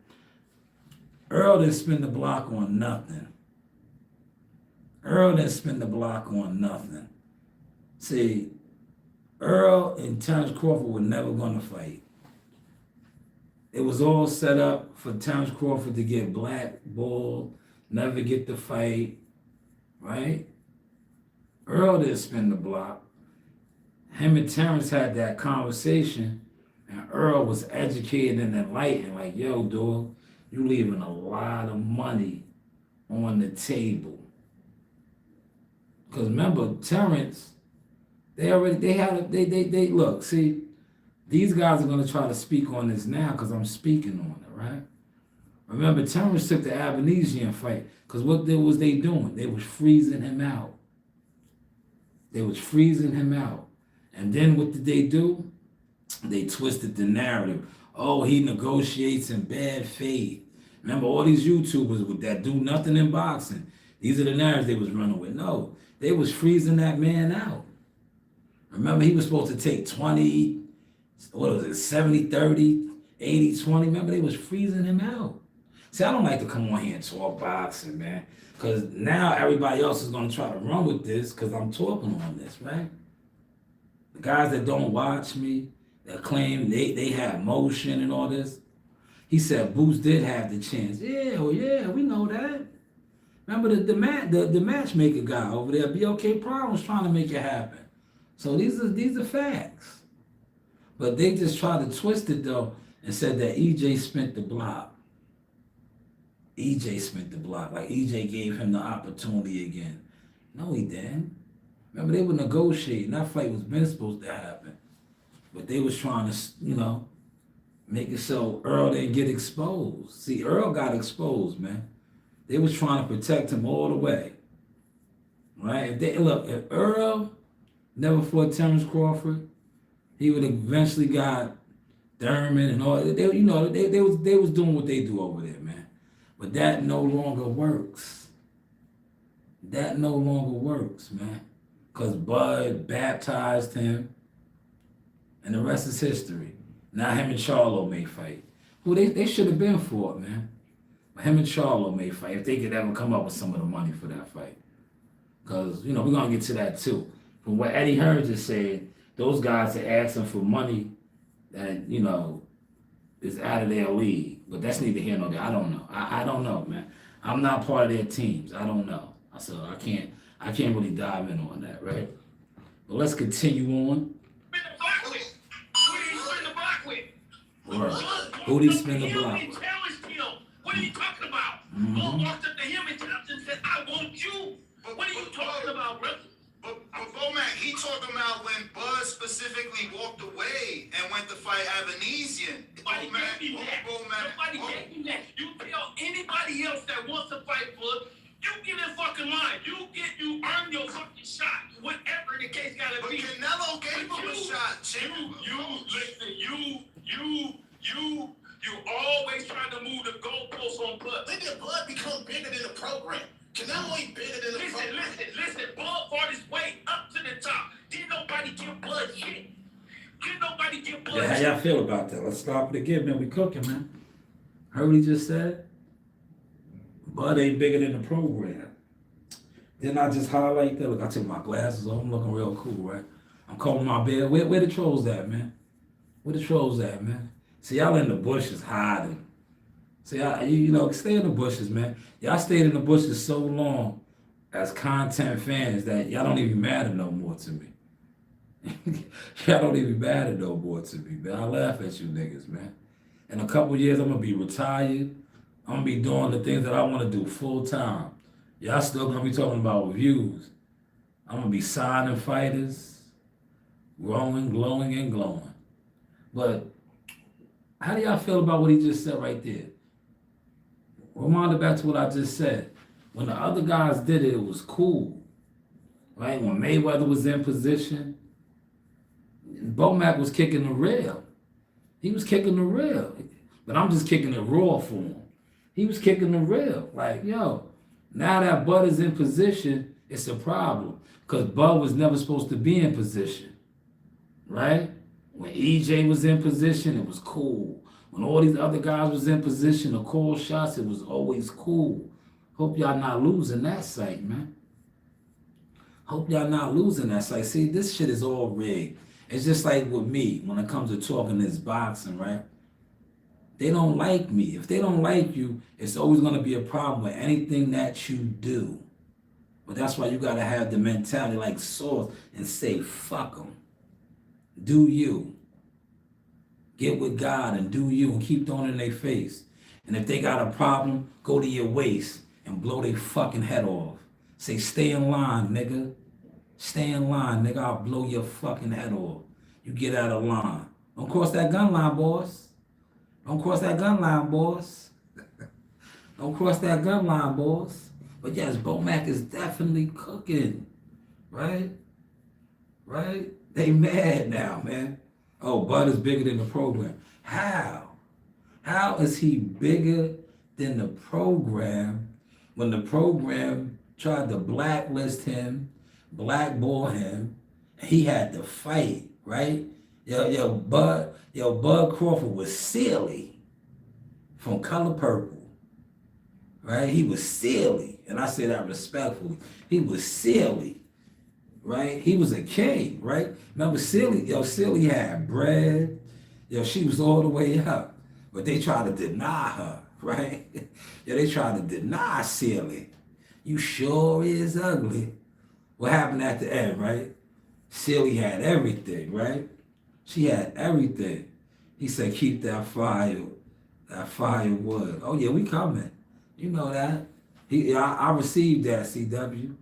Earl didn't spin the block on nothing. See, Earl and Terrence Crawford were never going to fight. It was all set up for Terrence Crawford to get blackballed, never get the fight, right? Earl didn't spin the block. Him and Terrence had that conversation, and Earl was educated and enlightened, like, yo, dog, you leaving a lot of money on the table. Because remember, Terrence, they look, see, these guys are gonna try to speak on this now because I'm speaking on it, right? Remember, Terrence took the Abenesian fight because what was they doing? They was freezing him out. They was freezing him out. And then what did they do? They twisted the narrative. Oh, he negotiates in bad faith. Remember all these YouTubers that do nothing in boxing. These are the narratives they was running with. No, they was freezing that man out. Remember, he was supposed to take 20, what was it, 70, 30, 80, 20. Remember, they was freezing him out. See, I don't like to come on here and talk boxing, man. Because now everybody else is going to try to run with this because I'm talking on this, right? The guys that don't watch me, that claim they have motion and all this. He said Boots did have the chance. Yeah, well, yeah, we know that. Remember the matchmaker guy over there, BOK Prime, was trying to make it happen. So these are facts. But they just tried to twist it though and said that EJ spent the block. EJ spent the block. Like EJ gave him the opportunity again. No, he didn't. Remember, they were negotiating. That fight was been supposed to happen. But they was trying to, make it so Earl didn't get exposed. See, Earl got exposed, man. They was trying to protect him all the way. Right? If Earl never fought Terrence Crawford, he would have eventually got Thurman and all. They was doing what they do over there, man. But that no longer works. That no longer works, man. Because Bud baptized him, and the rest is history. Now him and Charlo may fight. Who they should have been fought, man. But him and Charlo may fight if they could ever come up with some of the money for that fight. Because, we're going to get to that too. From what Eddie Hearn just said, those guys are asking for money that, is out of their league. But that's neither here nor there. I don't know. I don't know, man. I'm not part of their teams. I don't know. So I can't really dive in on that, right? But let's continue on. Word. Who did he spin the block with? What are you talking about? Bull walked up to him and said, I want you. What are you talking about, brother? But Bomac, he talking about when Bud specifically walked away and went to fight Abenesian. Nobody gave you that. Nobody gave you that. You tell anybody else that wants to fight Bud, you get in fucking line. You earn your fucking shot. Whatever the case gotta be. But Canelo gave him a shot, Chip. You always trying to move the goalposts on Bud. When did Bud become bigger than the program? Canelo ain't bigger than the program. Listen. Bud fought his way up to the top. Didn't nobody give Bud shit. Yeah, how y'all feel about that? Let's stop it again, man. We cooking, man. Heard what he just said? Bud ain't bigger than the program. Didn't I just highlight that? Look, I took my glasses off. I'm looking real cool, right? I'm combing my beard. Where the trolls at, man? Where the trolls at, man? See, y'all in the bushes hiding. See, stay in the bushes, man. Y'all stayed in the bushes so long as content fans that y'all don't even matter no more to me. Y'all don't even matter no more to me, man. I laugh at you niggas, man. In a couple years, I'm going to be retired. I'm going to be doing the things that I want to do full time. Y'all still going to be talking about reviews. I'm going to be signing fighters, growing, glowing, and glowing. But how do y'all feel about what he just said right there? Remind it back to what I just said. When the other guys did it, it was cool. Right? When Mayweather was in position, Bomac was kicking the rail. He was kicking the rail. But I'm just kicking it raw for him. He was kicking the rail. Like, yo, now that Bud is in position, it's a problem. Because Bud was never supposed to be in position. Right? When EJ was in position, it was cool. When all these other guys was in position to call shots, it was always cool. Hope y'all not losing that sight, man. Hope y'all not losing that sight. See, this shit is all rigged. It's just like with me when it comes to talking this boxing, right? They don't like me. If they don't like you, it's always going to be a problem with anything that you do. But that's why you gotta have the mentality like Source and say, fuck them. Do you. Get with God and do you and keep throwing it in their face. And if they got a problem, go to your waist and blow their fucking head off. Say, stay in line, nigga. Stay in line, nigga. I'll blow your fucking head off. You get out of line. Don't cross that gun line, boss. Don't cross that gun line, boss. Don't cross that gun line, boss. But yes, Bomac is definitely cooking. Right? Right? They mad now, man. Oh, Bud is bigger than the program. How? How is he bigger than the program when the program tried to blacklist him, blackball him, and he had to fight, right? Bud Crawford was silly from Color Purple, right? He was silly, and I say that respectfully. He was silly, right? He was a king, right? Remember Silly? Silly had bread. She was all the way up, but they tried to deny her, right? They tried to deny Silly. You sure is ugly. What happened at the end, right? Silly had everything, right? She had everything. He said, keep that firewood. Oh yeah, we coming. You know that. I received that, CW.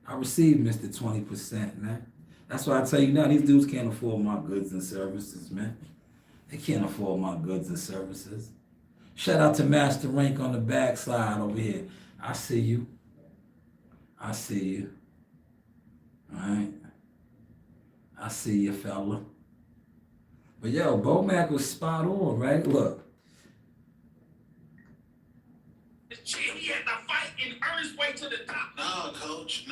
I received Mr. 20%, man. That's why I tell you now, these dudes can't afford my goods and services, man. They can't afford my goods and services. Shout out to Master Rank on the backside over here. I see you. I see you. All right. I see you, fella. But yo, Bomac was spot on, right? Look. He had to fight and earn his way to the top. Nah, coach.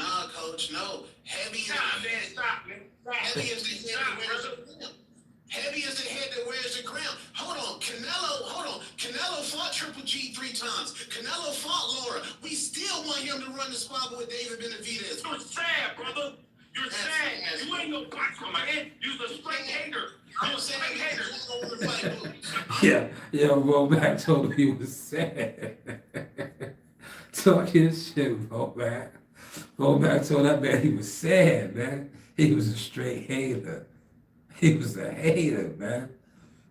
No. Heavy Stop, man. Stop, man. Heavy is the head that wears the crown. Heavy is the head that wears the crown. Hold on. Canelo fought Triple G 3 times. Canelo fought Laura. We still want him to run the squabble with David Benavidez. You're sad, brother. You're sad. You ain't no boxer, man. You're a straight hater. I'm You're a saying straight hater. I don't want to fight boots. Yeah, Bomac told him he was sad. Talk his shit, Bomac. Bomac told that man he was sad, man. He was a straight hater. He was a hater, man.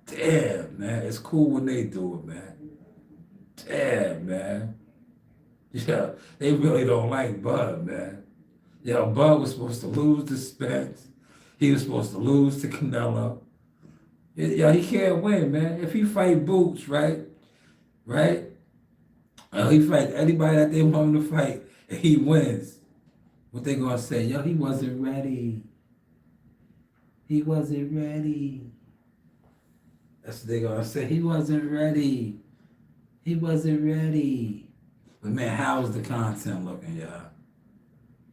Damn, man. It's cool when they do it, man. Damn, man. Yeah, they really don't like Bud, man. Yeah, Bud was supposed to lose to Spence. He was supposed to lose to Canelo. Yeah, he can't win, man. If he fight Boots, right? He fight anybody that they want him to fight, and he wins. What they gonna say? Yo, he wasn't ready. He wasn't ready. That's what they gonna say. He wasn't ready. He wasn't ready. But man, how is the content looking, y'all?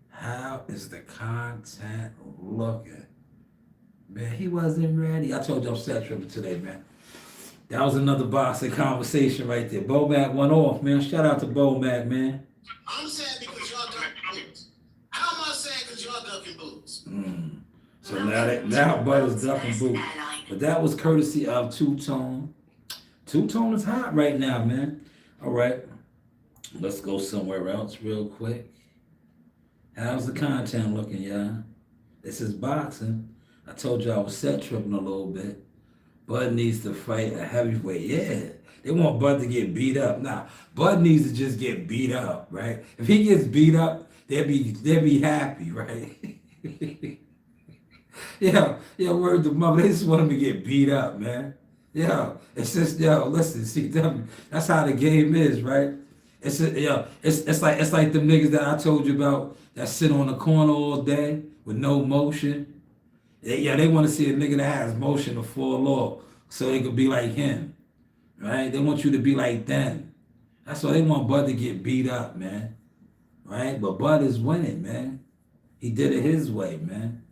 How is the content looking? Man, he wasn't ready. I told you I'm set tripping today, man. That was another boxing conversation right there. Bomac went off, man. Shout out to Bomac, man. I'm sad because y'all ducking boots. How am I sad because y'all ducking boots? So now Bud is ducking boots. But that was courtesy of Two Tone. Two Tone is hot right now, man. All right. Let's go somewhere else real quick. How's the content looking, y'all? This is boxing. I told you I was set tripping a little bit. Bud needs to fight a heavyweight. Yeah. They want Bud to get beat up. Nah, Bud needs to just get beat up, right? If he gets beat up, they'll be happy, right? Yeah, word to mother. They just want him to get beat up, man. Yeah, it's just, listen, CW, that's how the game is, right? It's like them niggas that I told you about that sit on the corner all day with no motion. They want to see a nigga that has motion to fall off so they could be like him, right? They want you to be like them. That's why they want Bud to get beat up, man, right? But Bud is winning, man. He did it his way, man.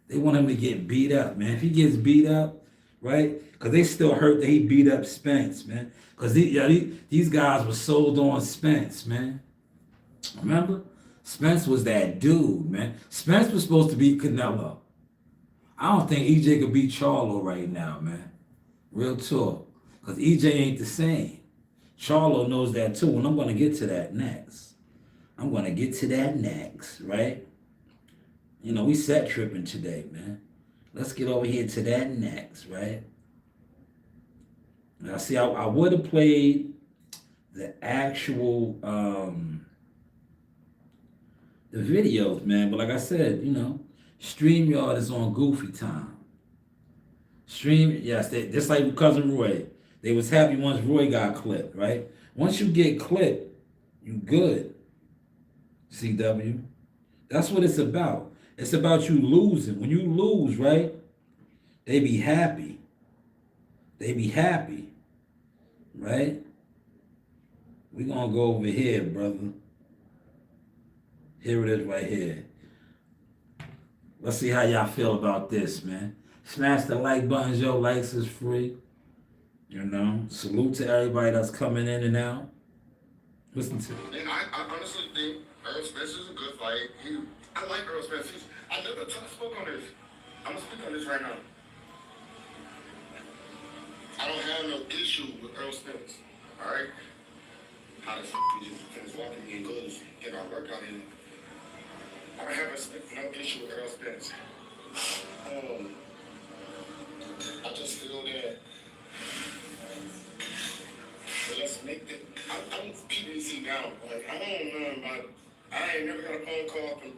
They want him to get beat up, man. If he gets beat up, right? Because they still hurt that he beat up Spence, man. Because these guys were sold on Spence, man. Remember? Spence was that dude, man. Spence was supposed to beat Canelo. I don't think EJ could beat Charlo right now, man. Real talk. Because EJ ain't the same. Charlo knows that too, and I'm going to get to that next. I'm gonna get to that next, right? You know, we set tripping today, man. Let's get over here to that next, right? Now, see, I would have played the actual the videos, man, but like I said, you know, StreamYard is on goofy time. Yes, just like cousin Roy, they was happy once Roy got clipped, right? Once you get clipped, you good. CW, that's what it's about. It's about you losing. When you lose, right? They be happy. They be happy, right? We gonna go over here, brother. Here it is right here. Let's see how y'all feel about this, man. Smash the like buttons, yo. Likes is free. You know, salute to everybody that's coming in and out. Listen to it. And I honestly think Earl Spence is a good fight. I like Earl Spence. I never spoke on this. I'm gonna speak on this right now. I don't have no issue with Earl Spence. All right. How the we just finish walking me and go to get our workout in. I don't have no issue with Earl Spence. I just feel that. But let's make the. I'm PBC down. Like I don't know about. I ain't never got a phone call from.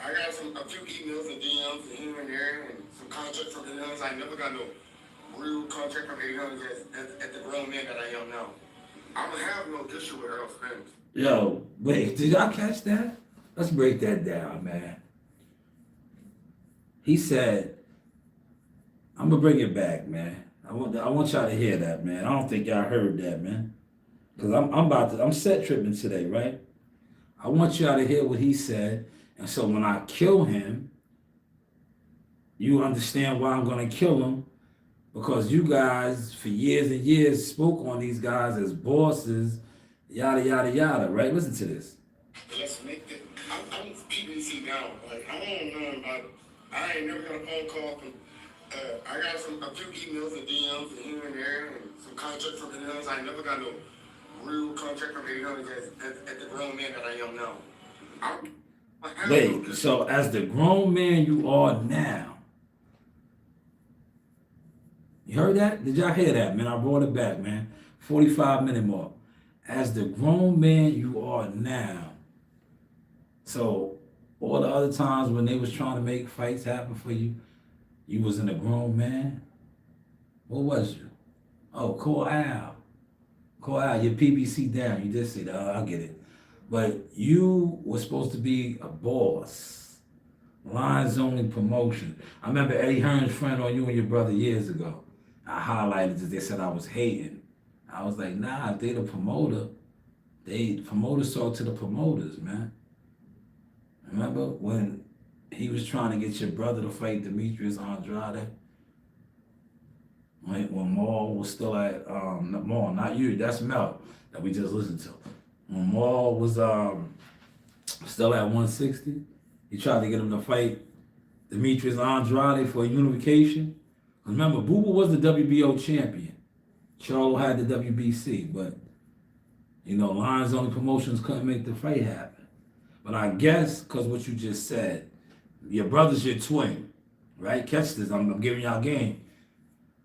I got a few emails and DMs and here and there and some contracts from the others. I never got no real contract from the others at the grown man that I am now. I don't have no issue with Earl Spence. Yo, wait, did y'all catch that? Let's break that down, man. He said, I'm gonna bring it back, man. I want y'all to hear that, man. I don't think y'all heard that, man. Cause I'm set tripping today, right? I want y'all to hear what he said. And so when I kill him, you understand why I'm gonna kill him. Because you guys, for years and years, spoke on these guys as bosses, yada, yada, yada, right? Listen to this. Let's make the. I'm PBC down. Like, I don't know about. I ain't never got a phone call from. I got a few emails and DMs and here and there and some contracts from the others. I never got no real contract from the others at the grown man that I am now. Wait, so as the grown man you are now, you heard that? Did y'all hear that, man? I brought it back, man. 45-minute mark. As the grown man you are now. So all the other times when they was trying to make fights happen for you, you wasn't a grown man. What was you? Oh, call Al. Call Al. Your PBC down. You did say that. Oh, I get it. But you were supposed to be a boss. Lines only promotion. I remember Eddie Hearn's friend on you and your brother years ago. I highlighted it. They said I was hating. I was like, nah, if they the promoter, promoters talk to the promoters, man. Remember when he was trying to get your brother to fight Demetrius Andrade? When Maul was still at, Maul, not you, that's Mel that we just listened to. When Maul was still at 160, he tried to get him to fight Demetrius Andrade for a unification. Remember, Booba was the WBO champion. Charlo had the WBC, but, you know, Lions Only Promotions couldn't make the fight happen. But I guess, because what you just said, your brother's your twin, right? Catch this, I'm giving y'all game.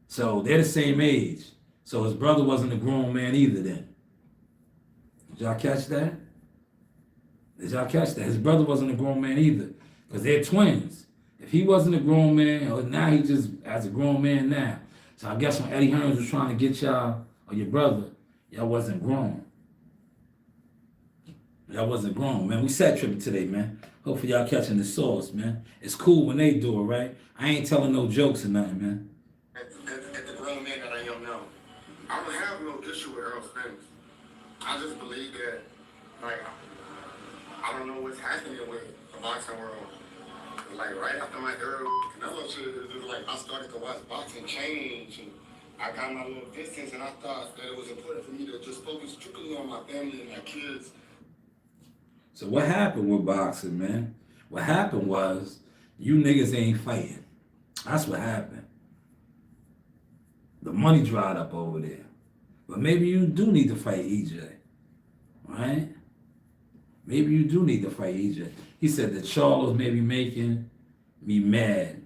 So they're the same age. So his brother wasn't a grown man either then. Did y'all catch that? Did y'all catch that? His brother wasn't a grown man either, because they're twins. If he wasn't a grown man, or now he just as a grown man now. So I guess when Eddie Hearns was trying to get y'all, or your brother, y'all wasn't grown. Y'all wasn't grown, man. We set tripping today, man. Hopefully y'all catching the sauce, man. It's cool when they do it, right? I ain't telling no jokes or nothing, man. At the grown man that I am now. I don't have no issue with Earl Spence. I just believe that, like, I don't know what's happening with the boxing world. Like, right after my Earl Canelo shit, it was like I started to watch boxing change, and I got my little distance, and I thought that it was important for me to just focus strictly on my family and my kids. So what happened with boxing, man? What happened was you niggas ain't fighting. That's what happened. The money dried up over there. But maybe you do need to fight EJ, right? Maybe you do need to fight EJ. He said that Charlo's maybe making me mad.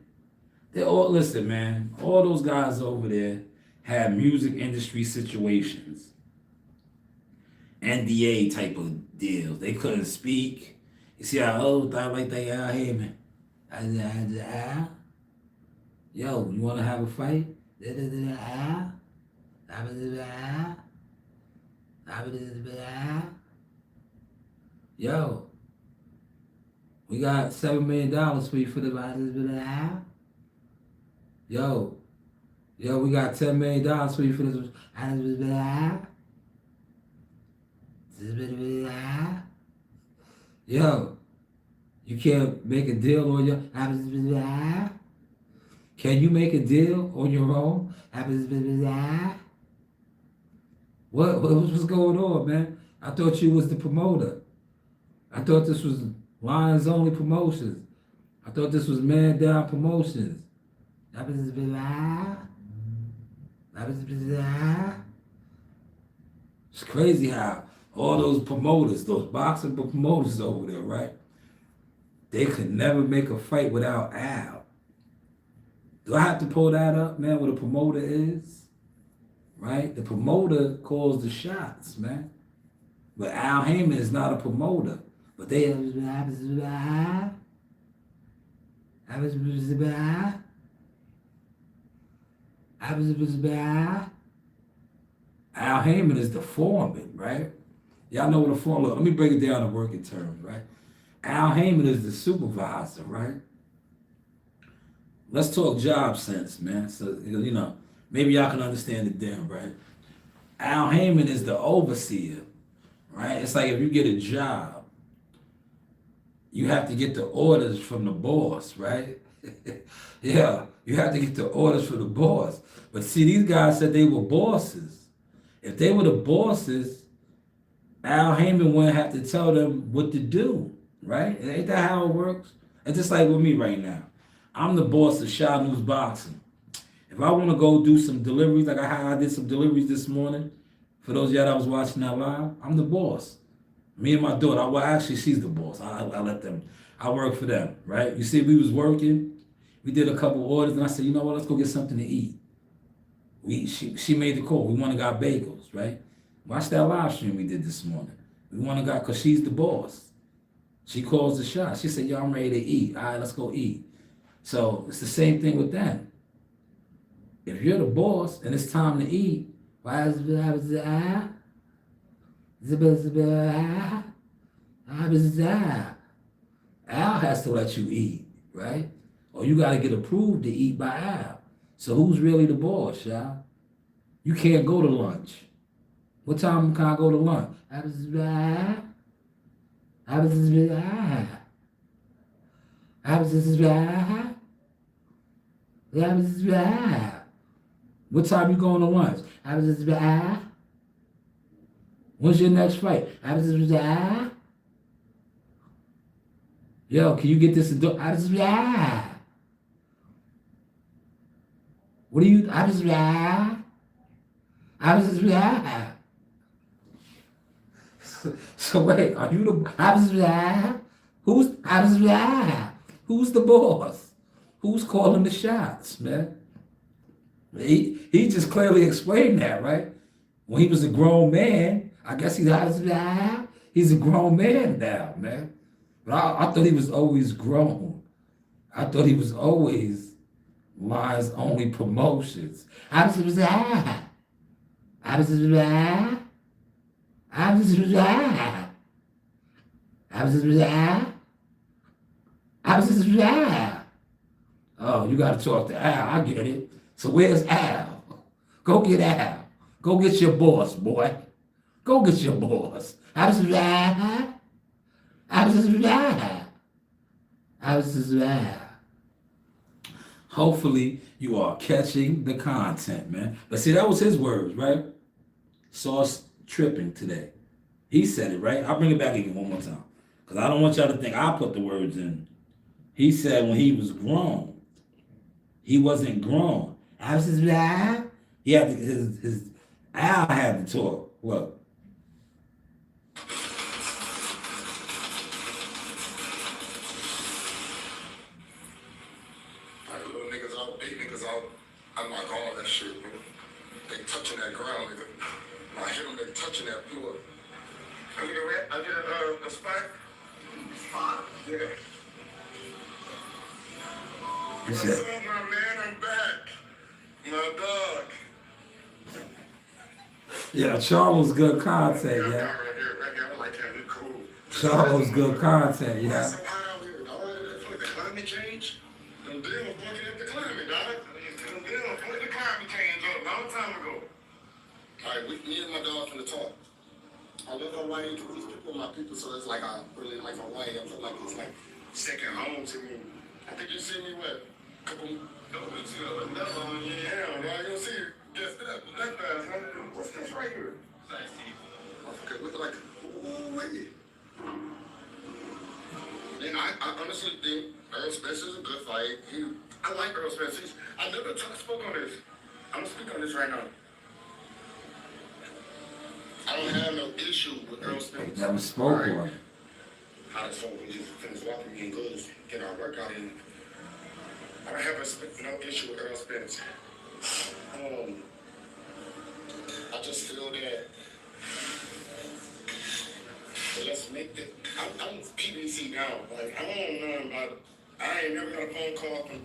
They all listen, man. All those guys over there had music industry situations, NDA type of deals. They couldn't speak. You see how old I like they out here, man. Yo, you want to have a fight? Yo, we got $7 million for you for the Yo, we got $10 million for you for this. Yo, you can't make a deal on your. Can you make a deal on your own? What's going on, man? I thought you was the promoter. I thought this was Lions Only Promotions. I thought this was Man Down Promotions. It's crazy how all those promoters, those boxing promoters over there, right? They could never make a fight without Al. Do I have to pull that up, man, what a promoter is? Right? The promoter calls the shots, man. But Al Heyman is not a promoter. But they Al Heyman is the foreman, right? Y'all know what a foreman is. Let me break it down in working terms, right? Al Heyman is the supervisor, right? Let's talk job sense, man. So, you know, maybe y'all can understand it then, right? Al Heyman is the overseer, right? It's like if you get a job, you have to get the orders from the boss, right? Yeah, you have to get the orders from the boss. But see, these guys said they were bosses. If they were the bosses, Al Heyman wouldn't have to tell them what to do, right? Ain't that how it works? It's just like with me right now. I'm the boss of Shaw News Boxing. If I want to go do some deliveries, like I did some deliveries this morning, for those of y'all that was watching that live, I'm the boss. Me and my daughter, well, actually, she's the boss. I let them, I work for them, right? You see, we was working. We did a couple orders, and I said, you know what, let's go get something to eat. She made the call. We went and got bagels, right? Watch that live stream we did this morning. We went and got, because she's the boss. She calls the shot. She said, yo, I'm ready to eat. All right, let's go eat. So it's the same thing with them. If you're the boss and it's time to eat, Al has to let you eat, right? Or you got to get approved to eat by Al. So who's really the boss, y'all? You can't go to lunch. What time can I go to lunch? What time you going to lunch? When's your next fight? Yo, can you get this to do? What do you? So wait, are you the? Who's the boss? Who's calling the shots, man? He just clearly explained that, right? When he was a grown man, I guess he's a grown man now, man. But I thought he was always grown. I thought he was always Lions Only Promotions. Oh, you got to talk to Al. I get it. So where's Al? Go get Al. Go get your boss, boy. Go get your boss. Hopefully you are catching the content, man. But see, that was his words, right? Sauce tripping today. He said it, right? I'll bring it back again one more time. Because I don't want y'all to think I put the words in. He said when he was grown, he wasn't grown. He had to, his Al had to talk. Look. all that shit, man. They touching that ground, nigga. I hit them, they touching that floor. I get a spike. Yeah. He What's said, up, my man? I'm back. My dog. yeah, Charles good content, yeah. Right here. I like that. Look cool. Charles good content, What's yeah. so hot out here, dog? The climate change? Them deals fucking up the climate, dog. Them deals fucked the climate change up a long time ago. Alright, me and my dog finna talk. I love Hawaii because these people are my people, so it's like I really like Hawaii. I feel like it's like second home to me. I think you see me what? Couple weeks ago. Another one, yeah. Well, you don't see it. Guess that fast, huh? What's this right here? Okay, look like, ooh, wait. And I honestly think Earl Spence is a good fight. I like Earl Spence. I never spoke on this. I'm gonna speak on this right now. I don't have no issue with Earl Spence. Never spoke on it. How the fuck we just finish walking and good, get our workout in. I don't have no issue with Earl Spence. I just feel that let's make the. I'm PBC now. Like I don't know about it. I ain't never got a phone call from.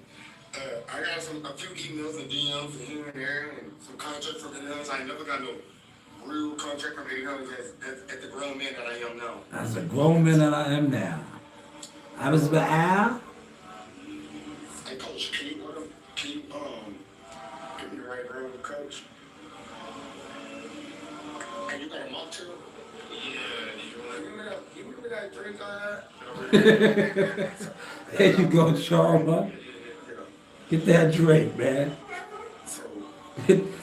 I got a few emails and DMs and here and there and some contracts from else. I ain't never got no real contract from anyone at the grown man that I am now. As a grown man that I am now. I was the Al. Hey coach, can you give me the right girl, coach? And you got a mocktail? Yeah, you remember that drink I had? There you go, Charles. Get that drink, man. So,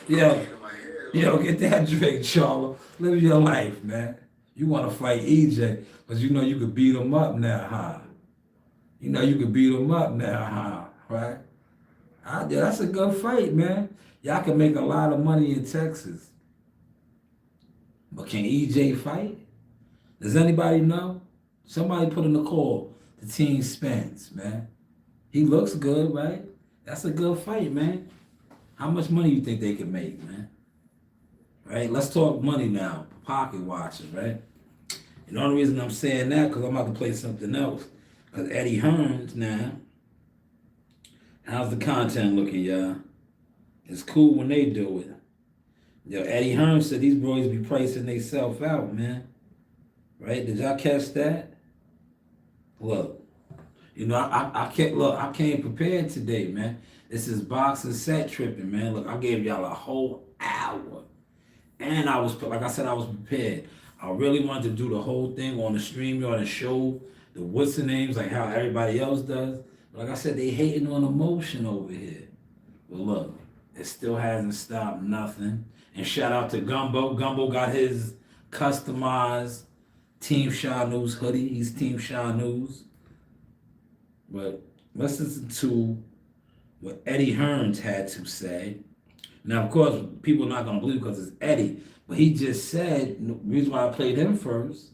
Yo, get that drink, Charles. Live your life, man. You want to fight EJ, because you know you could beat him up now, huh? You know you could beat him up now, huh? Right? That's a good fight, man. Y'all can make a lot of money in Texas. But can EJ fight? Does anybody know? Somebody put in the call. The team Spence, man. He looks good, right? That's a good fight, man. How much money you think they can make, man? Right? Let's talk money now. Pocket watches, right? And the only reason I'm saying that, because I'm about to play something else. Because Eddie Hearns now, how's the content looking, y'all? It's cool when they do it. Yo, Eddie Hearns said these boys be pricing themselves out, man. Right? Did y'all catch that? Look, you know, I came prepared today, man. This is boxing set tripping, man. Look, I gave y'all a whole hour. And I was, like I said, I was prepared. I really wanted to do the whole thing on the StreamYard and show the what's the names, like how everybody else does. But like I said, they hating on emotion over here. But look, it still hasn't stopped nothing. And shout out to Gumbo. Gumbo got his customized Team Shaw News hoodie. He's Team Shaw News. But let's listen to what Eddie Hearns had to say. Now, of course, people are not going to believe because it's Eddie. But he just said, the reason why I played him first,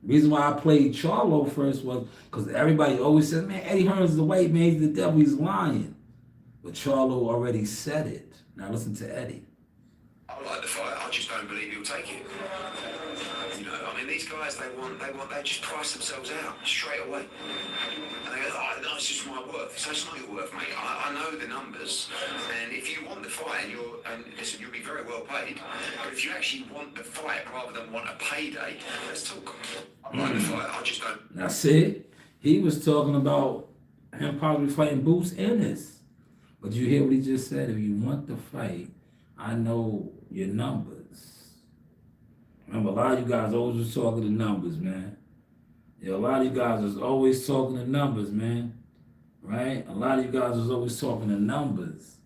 the reason why I played Charlo first was because everybody always says, man, Eddie Hearns is the white man, he's the devil, he's lying. But Charlo already said it. Now listen to Eddie. I like the fight. I just don't believe he'll take it. You know, I mean, these guys, they just price themselves out straight away. And they go, oh, no, it's just my worth. So it's not your worth, mate. I know the numbers. And if you want the fight, and listen, you'll be very well paid. But if you actually want the fight rather than want a payday, let's talk. I like the fight. I just don't. Now see, he was talking about him probably fighting Boots Ennis. But you hear what he just said? If you want the fight, I know your numbers. Remember, a lot of you guys always was talking to numbers, man. Yeah, a lot of you guys was always talking to numbers, man. Right? A lot of you guys was always talking to numbers.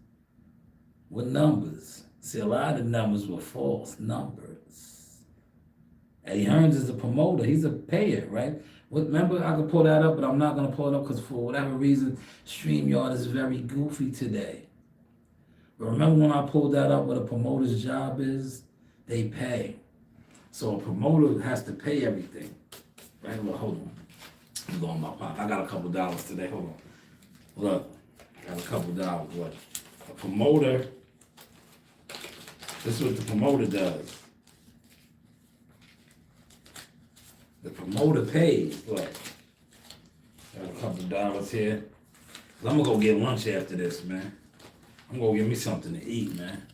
What numbers? See, a lot of the numbers were false numbers. Eddie Hearns is a promoter. He's a payer, right? Remember, I could pull that up, but I'm not going to pull it up because for whatever reason, StreamYard is very goofy today. But remember when I pulled that up, what a promoter's job is? They pay. So a promoter has to pay everything. Right? Well, hold on. I'm going in my pocket. I got a couple dollars today. Hold on. Look, I got a couple dollars. What? A promoter This is what the promoter does. The promoter pays. Look, got a couple dollars here. I'm gonna go get lunch after this, man. I'm gonna get me something to eat, man.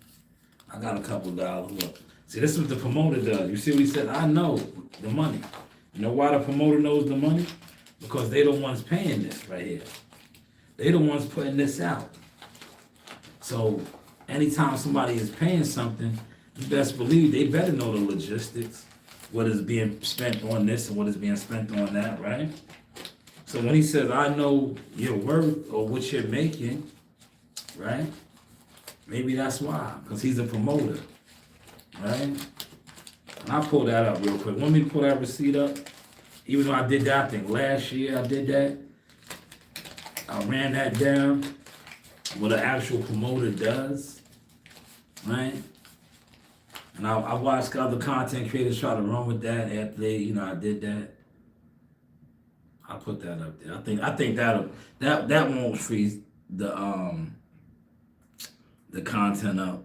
I got a couple dollars. Look, see, this is what the promoter does. You see what he said? I know the money. You know why the promoter knows the money? Because they the ones paying this right here. They the ones putting this out. So anytime somebody is paying something, you best believe they better know the logistics, what is being spent on this and what is being spent on that, right? So when he says, I know your worth or what you're making, right? Maybe that's why, because he's a promoter, right? And I'll pull that up real quick. Want me to pull that receipt up? Even though I did that, I think last year I did that. I ran that down, what an actual promoter does, right? And I watched other content creators try to run with that after they, I did that. I'll put that up there. I think that won't freeze the content up.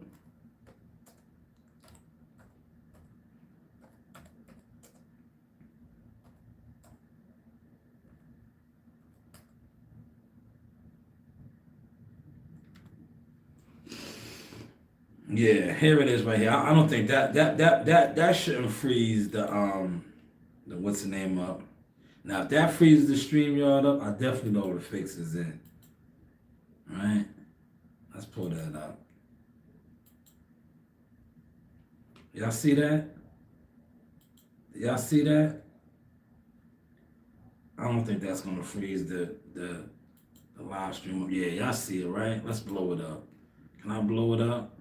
Yeah, here it is right here. I don't think that shouldn't freeze the what's the name up. Now if that freezes the StreamYard up, I definitely know the fix is in. Right? Let's pull that up. Y'all see that? Y'all see that? I don't think that's gonna freeze the live stream up. Yeah, y'all see it, right? Let's blow it up. Can I blow it up?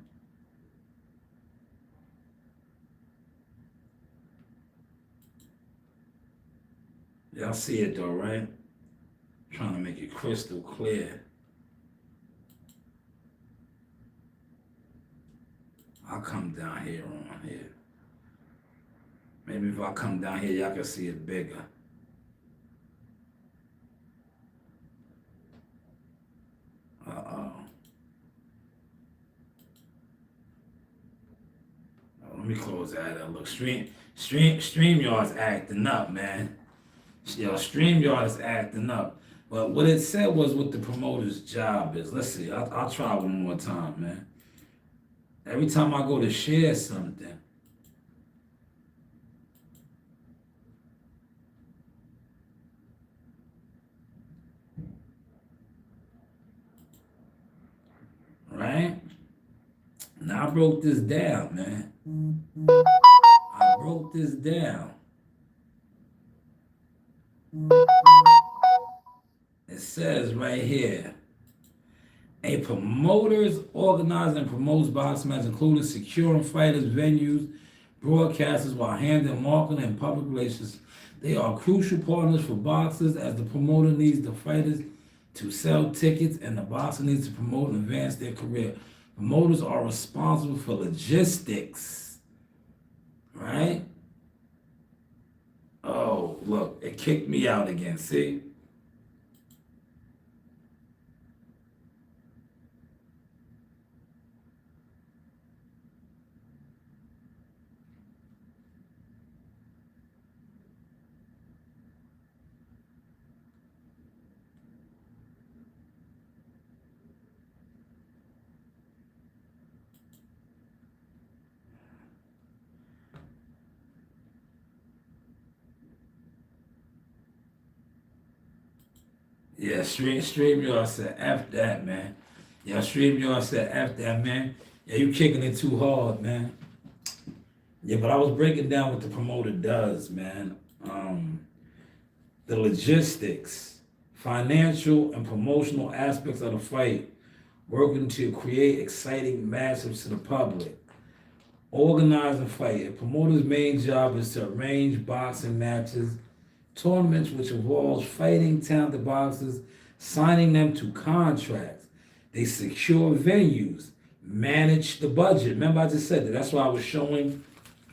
Y'all see it though, right? Trying to make it crystal clear. I'll come down here on here. Maybe if I come down here, y'all can see it bigger. Uh-oh. Let me close that up. Look, StreamYard's acting up, man. Yo, StreamYard is acting up. But what it said was what the promoter's job is. Let's see. I'll try one more time, man. Every time I go to share something, right? Now I broke this down, man. I broke this down. It says right here, a promoter's organizes and promotes boxing matches, including securing fighters, venues, broadcasters, while handling marketing and public relations. They are crucial partners for boxers, as the promoter needs the fighters to sell tickets and the boxer needs to promote and advance their career. Promoters are responsible for logistics, right? Oh, look, it kicked me out again, see? Yeah, StreamYard said F that, man. Yeah, StreamYard said F that, man. Yeah, you kicking it too hard, man. Yeah, but I was breaking down what the promoter does, man. The logistics, financial and promotional aspects of the fight, working to create exciting matchups to the public, organize and fight. A promoter's main job is to arrange boxing matches, tournaments which involves fighting talented boxers, signing them to contracts. They secure venues, manage the budget. Remember I just said that. That's why I was showing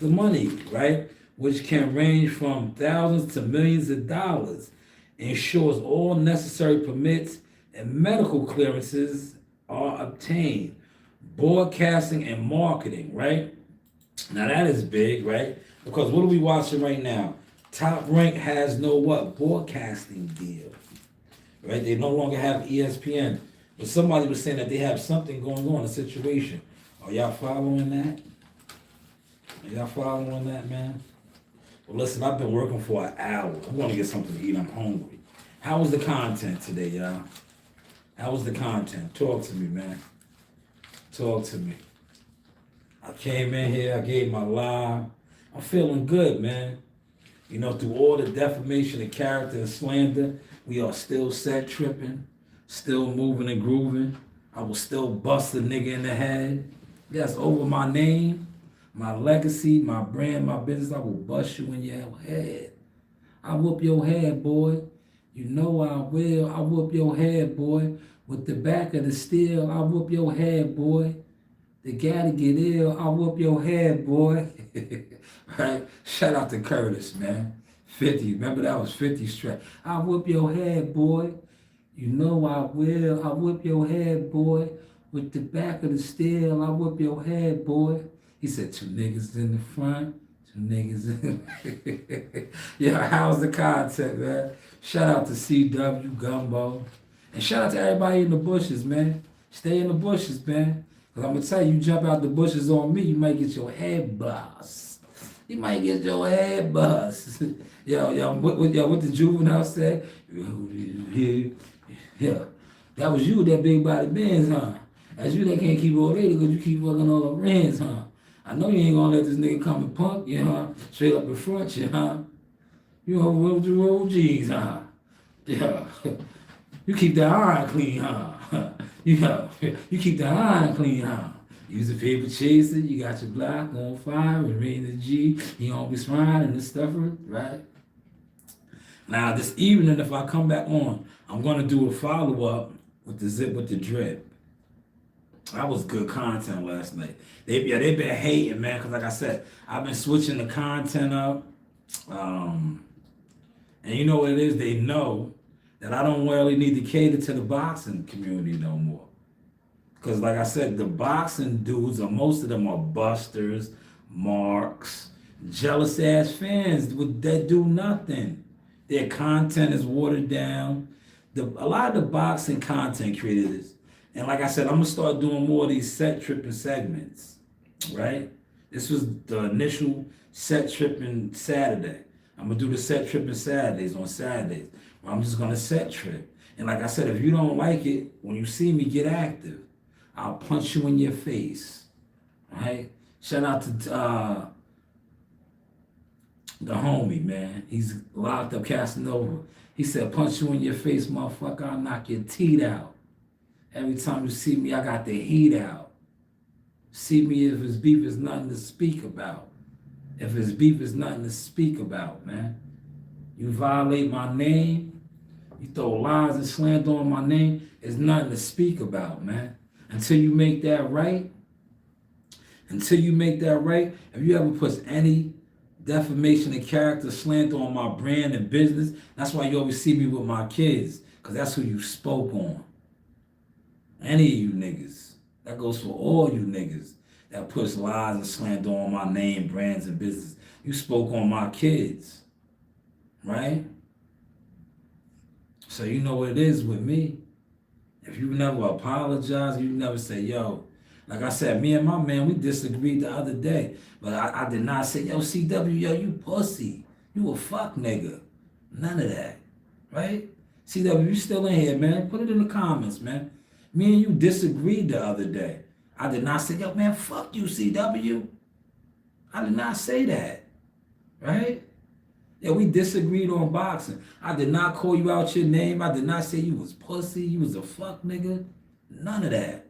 the money, right? Which can range from thousands to millions of dollars. Ensures all necessary permits and medical clearances are obtained. broadcasting and marketing, right? Now that is big, right? Because what are we watching right now? Top Rank has no what? Broadcasting deal, right? They no longer have ESPN. But somebody was saying that they have something going on, a situation. Are y'all following that? Are y'all following that, man? Well, listen, I've been working for an hour. I'm gonna get something to eat. I'm hungry. How was the content today, y'all? How was the content? Talk to me, man. Talk to me. I came in here, I gave my live. I'm feeling good, man. You know, through all the defamation of character and slander, we are still set tripping, still moving and grooving. I will still bust a nigga in the head. Yes, over my name, my legacy, my brand, my business, I will bust you in your head. I whoop your head, boy. You know I will. I whoop your head, boy. With the back of the steel, I whoop your head, boy. The gotta get ill, I whoop your head, boy. Right? Shout out to Curtis, man. 50, remember that was 50's track. I whoop your head, boy. You know I will. I whoop your head, boy. With the back of the steel, I whoop your head, boy. He said, 2 niggas in the front, 2 niggas in Yeah, how's the content, man? Shout out to CW, Gumbo. And shout out to everybody in the bushes, man. Stay in the bushes, man. Cause I'm gonna tell you, jump out the bushes on me, you might get your head bust. You might get your head bust. What the juvenile said? Yeah, that was you, that big body Benz, huh? That's you that can't keep all day because you keep fucking all the rents, huh? I know you ain't gonna let this nigga come and punk you, huh? Straight up in front you, huh? You know, roll the roll G's, huh? Yeah. You keep that iron clean, huh? You keep that iron clean, huh? Use a paper chaser, you got your block on fire, remain the G, you don't be smiling and stuffer, right? Now this evening, if I come back on, I'm gonna do a follow-up with the Zip with the Drip. That was good content last night. They've been hating, man, because like I said, I've been switching the content up. And you know what it is? They know that I don't really need to cater to the boxing community no more. Because like I said, the boxing dudes, most of them are busters, marks, jealous ass fans that do nothing. Their content is watered down. A lot of the boxing content creators, and like I said, I'm gonna start doing more of these set tripping segments, right? This was the initial set tripping Saturday. I'm gonna do the set tripping Saturdays on Saturdays. I'm just gonna set trip. And like I said, if you don't like it, when you see me, get active. I'll punch you in your face. Right? Shout out to the homie, man. He's locked up Casanova. He said, punch you in your face, motherfucker. I'll knock your teeth out. Every time you see me, I got the heat out. See me if his beef is nothing to speak about. If his beef is nothing to speak about, man. You violate my name, you throw lies and slander on my name, it's nothing to speak about, man. Until you make that right, if you ever put any defamation of character, slander on my brand and business, that's why you always see me with my kids, because that's who you spoke on. Any of you niggas. That goes for all you niggas that puts lies and slander on my name, brands, and business. You spoke on my kids. Right? So you know what it is with me. If you never apologize, you never say, yo, like I said, me and my man, we disagreed the other day. But I did not say, yo, CW, yo, you pussy. You a fuck nigga. None of that. Right? CW, you still in here, man. Put it in the comments, man. Me and you disagreed the other day. I did not say, yo, man, fuck you, CW. I did not say that. Right? Yeah, we disagreed on boxing. I did not call you out your name. I did not say you was pussy, you was a fuck nigga. None of that.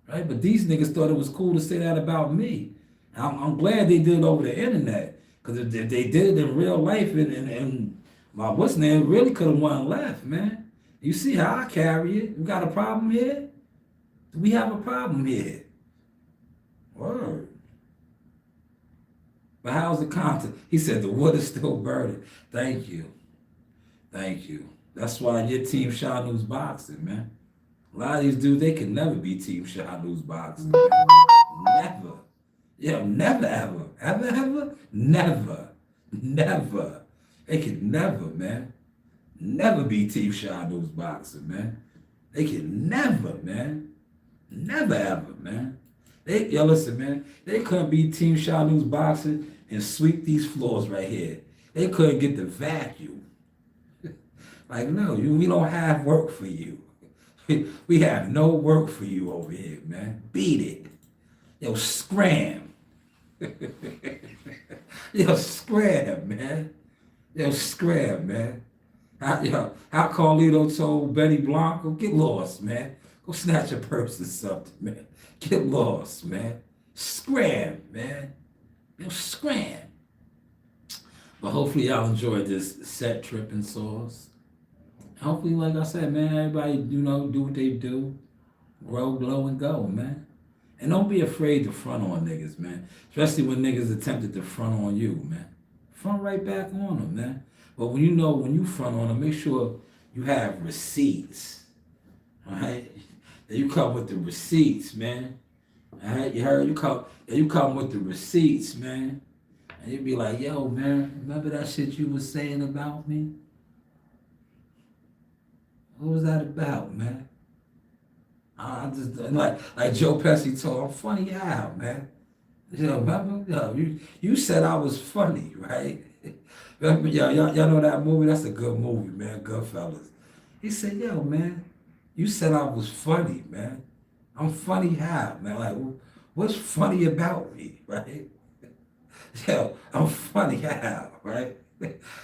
Right? But these niggas thought it was cool to say that about me. I'm glad they did it over the internet. Because if they did it in real life and my what's name really could have won left, man. You see how I carry it? We got a problem here? We have a problem here. Word. But how's the content? He said the wood is still burning. Thank you. Thank you. That's why your team Shaw News Boxing, man. A lot of these dudes, they can never be Team Shot News Boxing. Man. Never. Yo, never, ever. Ever, ever? Never. Never. They could never, man. Never be Team Shot News Boxing, man. They could never, man. Never, ever, man. Yo, listen, man. They couldn't be Team Shot News Boxing and sweep these floors right here. They couldn't get the vacuum. Like, no, we don't have work for you. We have no work for you over here, man. Beat it. Yo, scram. Yo, scram, man. Yo, scram, man. How Carlito told Benny Blanco, get lost, man. Go snatch a purse or something, man. Get lost, man. Scram, man. Yo, scram. But hopefully y'all enjoyed this set tripping sauce. Hopefully, like I said, man, everybody, do what they do. Grow, glow, and go, man. And don't be afraid to front on niggas, man. Especially when niggas attempted to front on you, man. Front right back on them, man. But when you front on them, make sure you have receipts. All right? You come with the receipts, man. All right? You heard? You come with the receipts, man. And you be like, yo, man, remember that shit you was saying about me? What was that about, man? I just like Joe Pesci told, I'm funny how, man. Remember? You said I was funny, right? Remember, y'all know that movie? That's a good movie, man. Goodfellas. He said, yo, man, you said I was funny, man. I'm funny how, man? Like, what's funny about me, right? Yo, I'm funny how, right?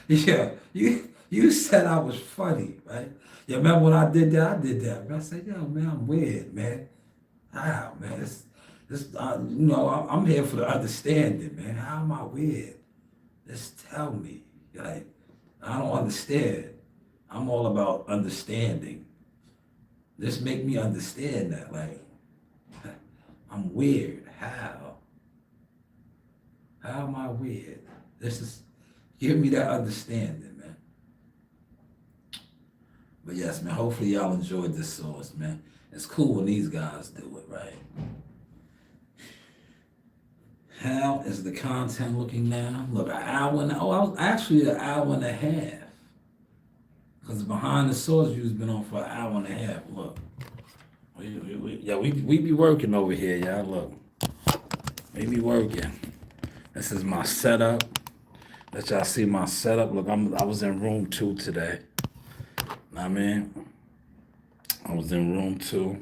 Yeah, you said I was funny, right? You remember when I did that? Man, I said, yo, man, I'm weird, man. How, man? I'm here for the understanding, man. How am I weird? Just tell me. Like, I don't understand. I'm all about understanding. Just make me understand that. Like, I'm weird. How? How am I weird? Give me that understanding, man. But yes, man, hopefully y'all enjoyed this sauce, man. It's cool when these guys do it, right? How is the content looking now? Look, I was actually an hour and a half. Because behind the sauce view's been on for an hour and a half. Look. We be working over here, y'all. Look. We be working. This is my setup. Let y'all see my setup. Look, I was in room 2 today. I mean, I was in room 2.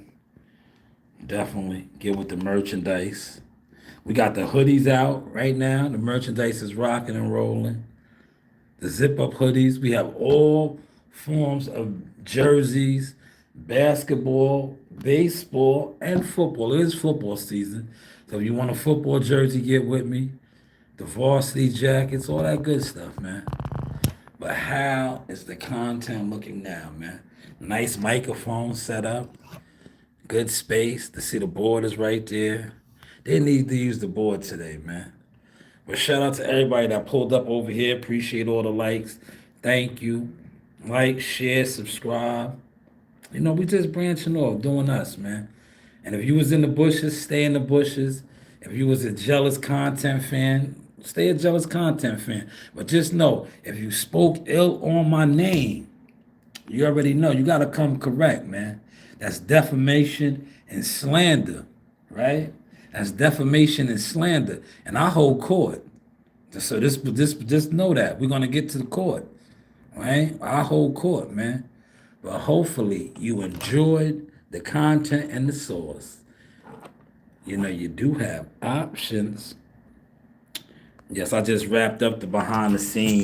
Definitely get with the merchandise. We got the hoodies out right now. The merchandise is rocking and rolling. The zip-up hoodies. We have all forms of jerseys, basketball, baseball, and football. It is football season. So if you want a football jersey, get with me. The varsity jackets, all that good stuff, man. But how is the content looking now, man? Nice microphone set up. Good space. To see the board is right there. They need to use the board today, man. But shout out to everybody that pulled up over here. Appreciate all the likes. Thank you. Like, share, subscribe. We just branching off, doing us, man. And if you was in the bushes, stay in the bushes. If you was a jealous content fan, stay a jealous content fan. But just know, if you spoke ill on my name, you already know. You got to come correct, man. That's defamation and slander, right? That's defamation and slander. And I hold court. So just know that. We're going to get to the court, right? I hold court, man. But hopefully you enjoyed the content and the source. You do have options. Yes, I just wrapped up the behind the scenes